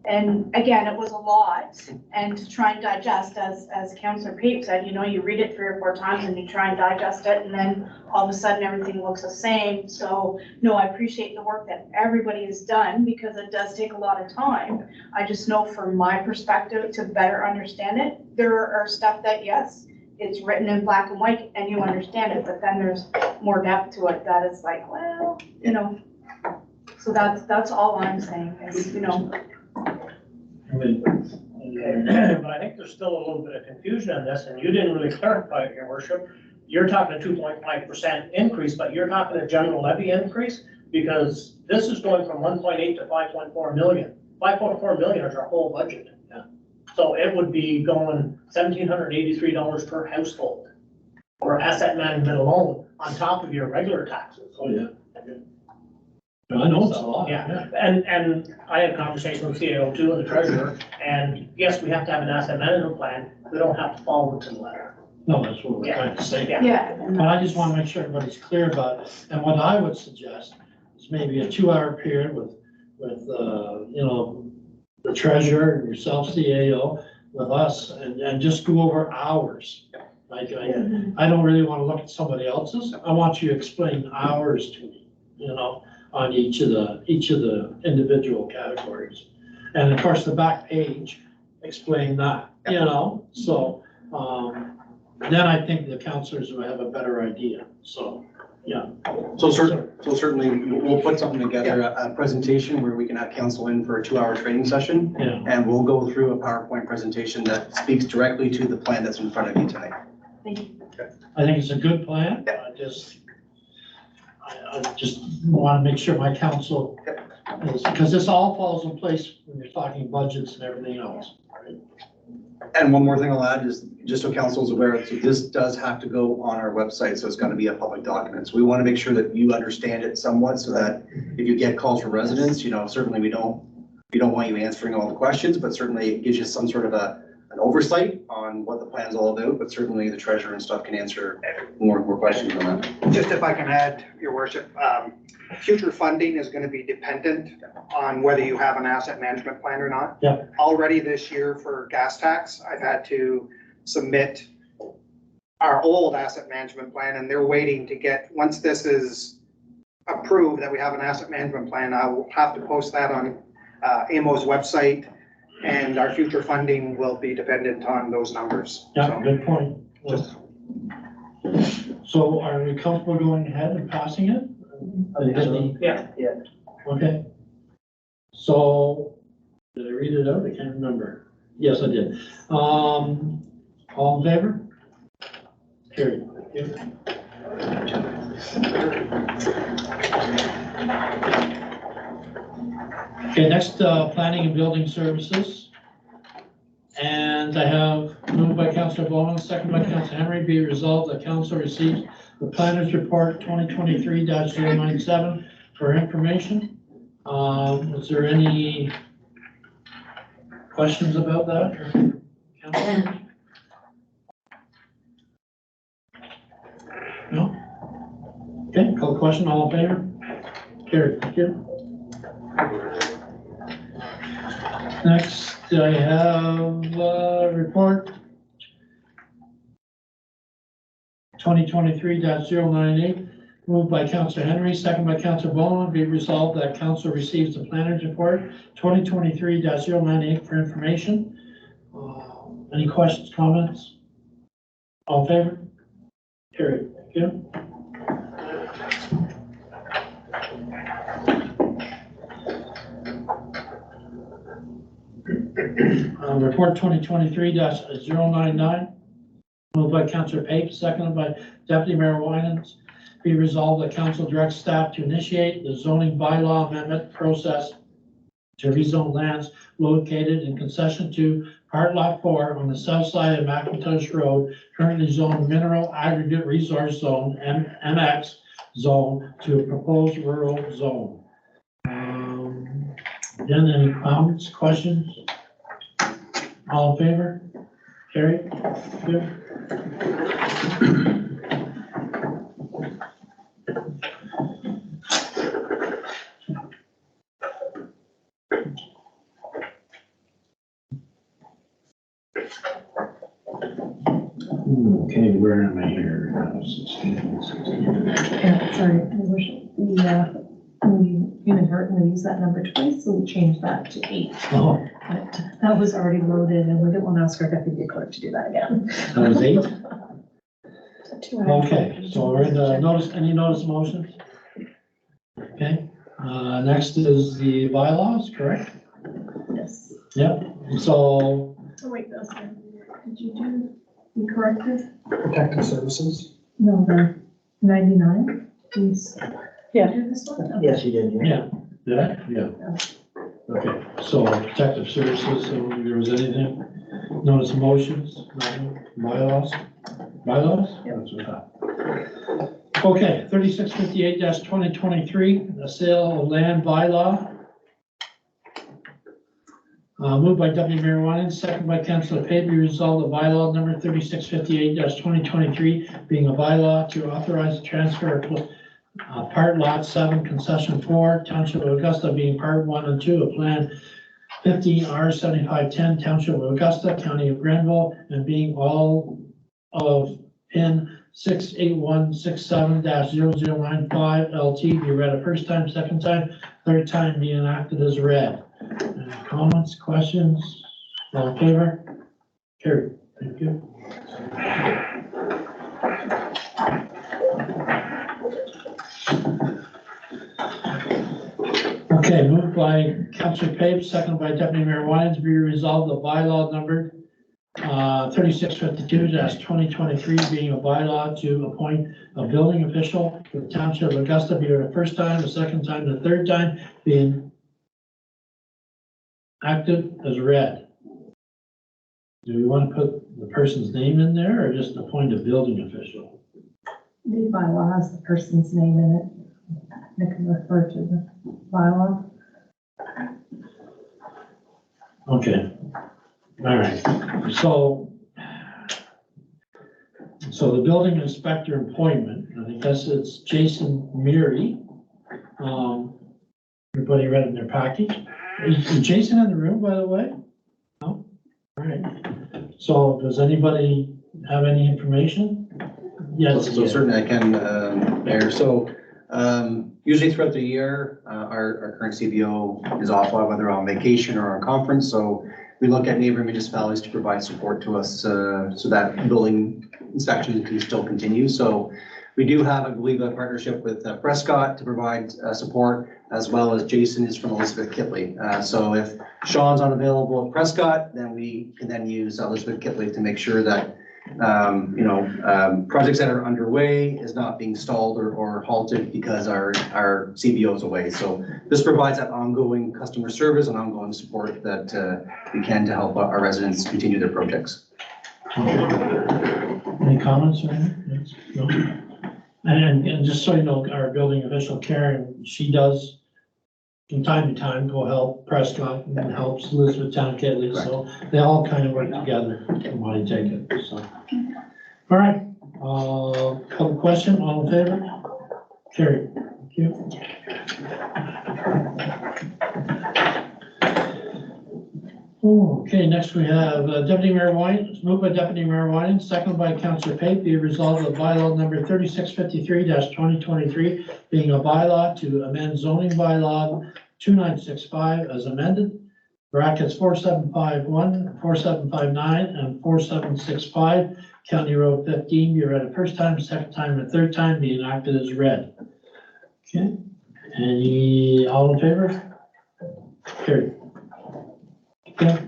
And again, it was a lot, and to try and digest, as Councillor Pape said, you read it 3 or 4 times and you try and digest it, and then all of a sudden everything looks the same. So, no, I appreciate the work that everybody has done, because it does take a lot of time. I just know from my perspective, to better understand it, there are stuff that, yes, it's written in black and white and you understand it, but then there's more depth to it that is like, well, so that's all I'm saying is, But I think there's still a little bit of confusion on this, and you didn't really clarify it, Your Worship. You're talking a 2.5% increase, but you're talking a general levy increase, because this is going from 1.8 to 5.4 million. 5.4 million is our whole budget. Yeah. So it would be going $1,783 per household for asset management alone, on top of your regular taxes. Oh, yeah. I know it's a lot. Yeah, and I had a conversation with CAO too and the treasurer, and yes, we have to have an asset management plan. We don't have to follow it to the letter. No, that's what we're trying to say. yeah. But I just want to make sure everybody's clear about it. And what I would suggest is maybe a 2-hour period with the treasurer and yourself, CAO, with us, and just go over hours. I don't really want to look at somebody else's. I want you to explain hours to me, on each of the individual categories. And of course, the back page explain that, So, then I think the counselors will have a better idea. So So certainly, we'll put something together, a presentation where we can have council in for a 2-hour training session. Yeah. And we'll go through a PowerPoint presentation that speaks directly to the plan that's in front of you tonight. I think it's a good plan. I just want to make sure my council, because this all falls in place when you're talking budgets and everything else. And one more thing I'll add is, just so council's aware, so this does have to go on our website, so it's gonna be a public document. So we want to make sure that you understand it somewhat, so that if you get calls from residents, certainly we don't want you answering all the questions, but certainly it gives you some sort of an oversight on what the plan's all about, but certainly the treasurer and stuff can answer more questions on that. Just if I can add, your worship, future funding is gonna be dependent on whether you have an asset management plan or not. Yeah. Already this year for gas tax, I've had to submit our old asset management plan, and they're waiting to get, once this is approved, that we have an asset management plan, I will have to post that on AMO's website, and our future funding will be dependent on those numbers. Yeah, good point. So are we comfortable going ahead and passing it? Yeah. Okay. So, did I read it out? I can't remember. Yes, I did. All in favor? Carried. Thank you. Okay, next, planning and building services. And I have moved by Councillor Bowman, second by Councillor Henry, be resolved that council receives the planners report 2023-097 for information. Is there any questions about that? Councillor? No? Okay, call the question, all in favor? Carried, thank you. Next, I have report 2023-098, moved by Councillor Henry, second by Councillor Bowman, be resolved that council receives the planners report 2023-098 for information. Any questions, comments? All in favor? Carried, thank you. Report 2023-099, moved by Councillor Pape, seconded by Deputy Mayor Winans. Be resolved that council directs staff to initiate the zoning bylaw amendment process to rezone lands located in concession to Part Lot 4 on the south side of McIntosh Road, currently zoned Mineral Aggregate Resource Zone, MX zone, to a proposed rural zone. Then any comments, questions? All in favor? Carried? Good. Okay, where am I here? 16, 16. Yeah, sorry, I wish we inadvertently used that number twice, so we changed that to 8. Oh, But that was already loaded, and we didn't want to ask our deputy clerk to do that again. that was 8? Okay, so we're in the notice, any notice motions? Okay, next is the bylaws, correct? Yes. Yep, so, Oh, wait, that's good. Did you do the corrected? Protective services. No, the 99, please. Yeah. Do this one? Yes, you did, yeah. yeah, did I? Yeah. Okay, so protective services, so there was anything, notice motions, no, bylaws? Bylaws? Yep. That's what I thought. Okay, 3658-2023, the sale of land bylaw. Moved by Deputy Mayor Winans, second by Councillor Pape, be resolved the bylaw number 3658-2023 being a bylaw to authorize the transfer of Part Lot 7, Concession 4, Township of Augusta being Part 1 and 2 of Plan 50R7510, Township of Augusta, County of Grenville, and being all of PIN 68167-0095 LT be read a first time, second time, third time be enacted as read. Any comments, questions? All in favor? Carried. Thank you. Okay, moved by Councilor Page, seconded by Deputy Mayor Wyans, be resolved the bylaw number 3652-2023 being a bylaw to appoint a building official for the Township of Augusta, be it the first time, the second time, the third time, being active as read. Do we want to put the person's name in there or just appoint a building official? The bylaw has the person's name in it. I can refer to the bylaw. Okay, all right, so the building inspector appointment, I guess it's Jason Meary. Everybody read in their package. Is Jason in the room, by the way? No? All right, so does anybody have any information? Yes. So certainly I can, Mayor. So usually throughout the year, our current CBO is off, whether on vacation or on conference. So we look at neighboring municipalities to provide support to us so that building inspection can still continue. So we do have, I believe, a partnership with Prescott to provide support, as well as Jason is from Elizabeth Kitley. So if Sean's unavailable at Prescott, then we can then use Elizabeth Kitley to make sure that projects that are underway is not being stalled or halted because our CBO is away. So this provides that ongoing customer service and ongoing support that we can to help our residents continue their projects. Any comments or anything? No? And just so you know, our building official Karen, she does from time to time go help Prescott and helps Elizabeth Town Kitley, so they all kind of work together from what I take it, so. All right, call the question, all in favor? Carried, thank you. Okay, next we have Deputy Mayor Wyans, moved by Deputy Mayor Wyans, seconded by Councilor Pape, be resolved that bylaw number 3653-2023 being a bylaw to amend zoning bylaw 2965 as amended, brackets 4751, 4759, and 4765, County Road 15, be read a first time, second time, and third time, be enacted as read. Okay, any, all in favor? Carried. Okay.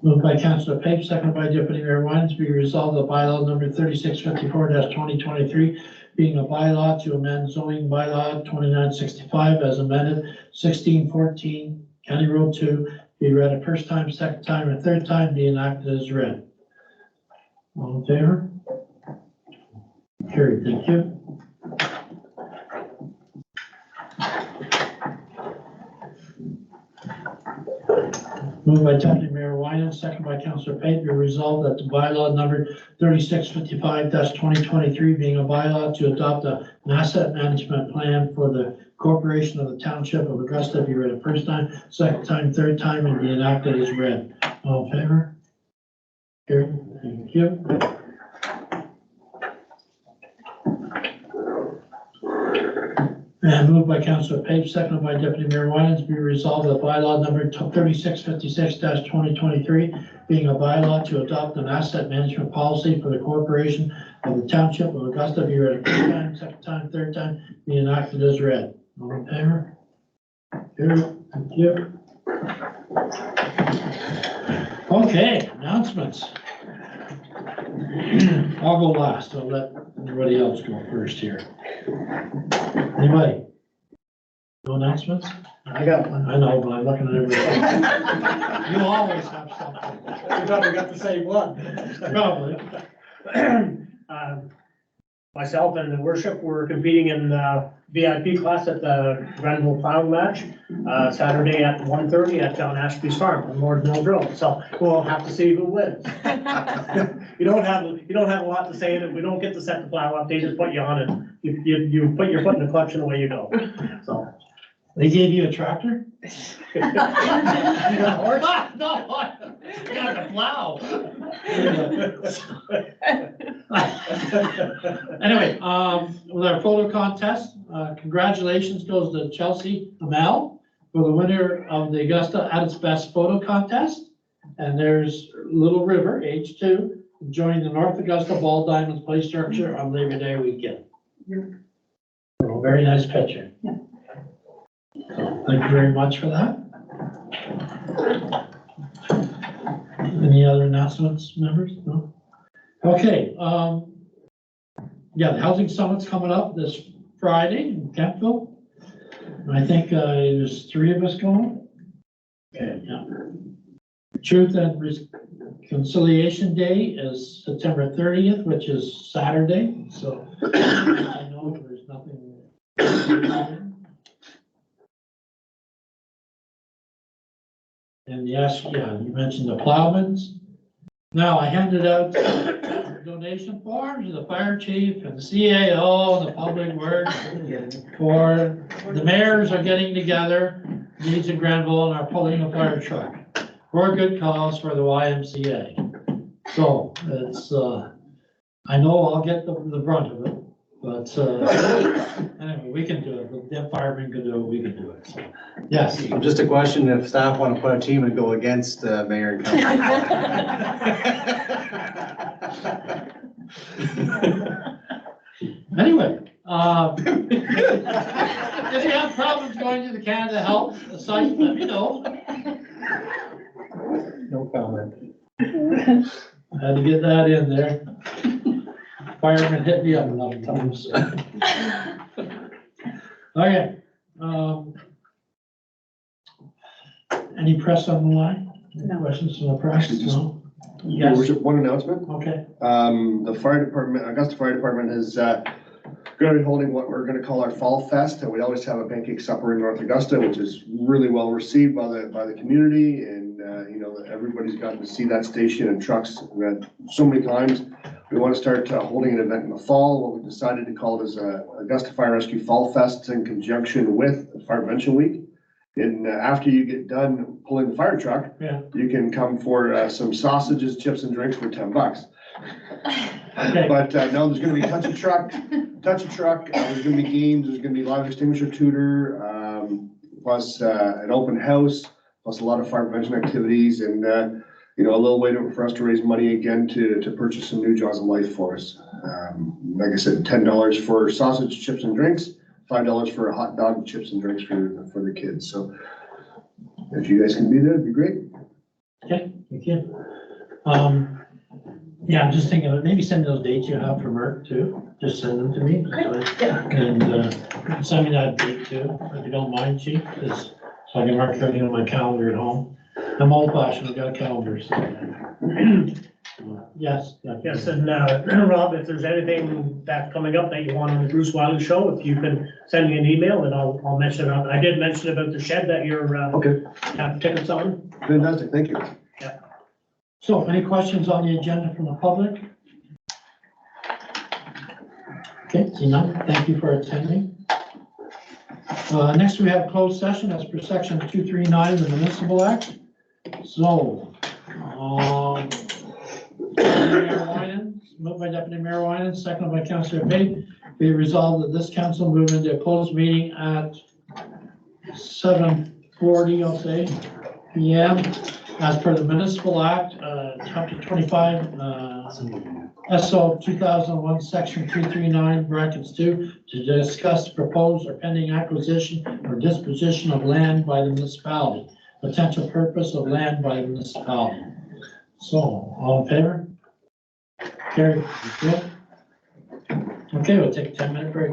Moved by Councilor Pape, seconded by Deputy Mayor Wyans, be resolved that bylaw number 3654-2023 being a bylaw to amend zoning bylaw 2965 as amended, 1614 County Road 2, be read a first time, second time, and third time, be enacted as read. All in favor? Carried, thank you. Moved by Deputy Mayor Wyans, second by Councilor Pape, be resolved that the bylaw number 3655-2023 being a bylaw to adopt an asset management plan for the corporation of the Township of Augusta be read a first time, second time, third time, and be enacted as read. All in favor? Here, thank you. And moved by Councilor Pape, seconded by Deputy Mayor Wyans, be resolved that bylaw number 3656-2023 being a bylaw to adopt an asset management policy for the corporation of the Township of Augusta be read a first time, second time, third time, be enacted as read. All in favor? Here, thank you. Okay, announcements. I'll go last. I'll let everybody else go first here. Anybody? No announcements? I got one. I know, but I'm looking at everybody. You always have something. We probably got the same one. Probably. Myself and the worship were competing in the VIP class at the Granville Plowing Match, Saturday at 1:30 at John Ashby's farm on Lord Mill Road. So we'll have to see who wins. You don't have a lot to say in it. We don't get to set the plow up. They just put you on it. You put your foot in the clutch and away you go. So. They gave you a tractor? You got a horse? No, I got the plow. Anyway, with our photo contest, congratulations goes to Chelsea Amel for the winner of the Augusta at its best photo contest. And there's Little River, age 2, joining the North Augusta Ball Diamonds play structure on Labor Day weekend. Oh, very nice picture. Yeah. So, thank you very much for that. Any other announcements, members? No? Okay, yeah, the housing summit's coming up this Friday in Kempville. I think there's 3 of us going. Okay, yeah. Truth and Reconciliation Day is September 30th, which is Saturday, so I know there's nothing. And yes, yeah, you mentioned the plowmans. Now, I handed out donation forms to the fire chief and the CAO, the public works, for the mayors are getting together, Leeds and Granville, and are pulling a fire truck for a good cause for the YMCA. So it's, I know I'll get the brunt of it, but anyway, we can do it. If the firemen can do it, we can do it. So, yes. Just a question, if staff want to put a team and go against mayor and council. Anyway, if you have problems going to the Canada Health site, let me know. No comment. I had to get that in there. Fireman hit me up enough times. So. Okay. Any press on the line? Any questions from the press? No? Your Yes. Worship, one announcement. Okay. The fire department, Augusta Fire Department is going to be holding what we're going to call our Fall Fest. And we always have a pancake supper in North Augusta, which is really well received by the community. And, you know, everybody's gotten to see that station and trucks. We had so many times. We want to start holding an event in the fall. What we decided to call it is Augusta Fire Rescue Fall Fest in conjunction with Fire Prevention Week. And after you get done pulling the fire truck, Yeah. you can come for some sausages, chips, and drinks for $10. Okay. But no, there's gonna be touch a truck, there's gonna be games, there's gonna be live extinguisher tutor, plus an open house, plus a lot of fire prevention activities, and you know, a little way for us to raise money again to purchase some new Jaws of Life for us. Like I said, $10 for sausage, chips, and drinks, $5 for a hot dog, chips, and drinks for the kids. So if you guys can be there, it'd be great. Okay, thank you. Yeah, I'm just thinking of maybe send those dates you have for Merck too. Just send them to me. And send me that date too, if you don't mind, Chief, because so I can mark everything on my calendar at home. I'm old fashioned, I've got a calendar, so. Yes. Yes, and Rob, if there's anything that's coming up that you want on the Bruce Wiley show, if you can send me an email, and I'll mention it. I did mention about the shed that you're Okay, have tickets on. fantastic, thank you. So any questions on the agenda from the public? Okay, see none. Thank you for attending. Next, we have closed session as per section 239 of the Municipal Act. So, Mayor Winans, moved by Deputy Mayor Winans, seconded by Councillor Pate. Be resolved that this council move into a closed meeting at 7:40, I'll say, PM, as per the Municipal Act, chapter 25, SO 2001, section 239, brackets 2, to discuss proposed or pending acquisition or disposition of land by the municipality, potential purpose of land by the municipality. So, all in favor? Carried. Good. Okay, we'll take a 10-minute break.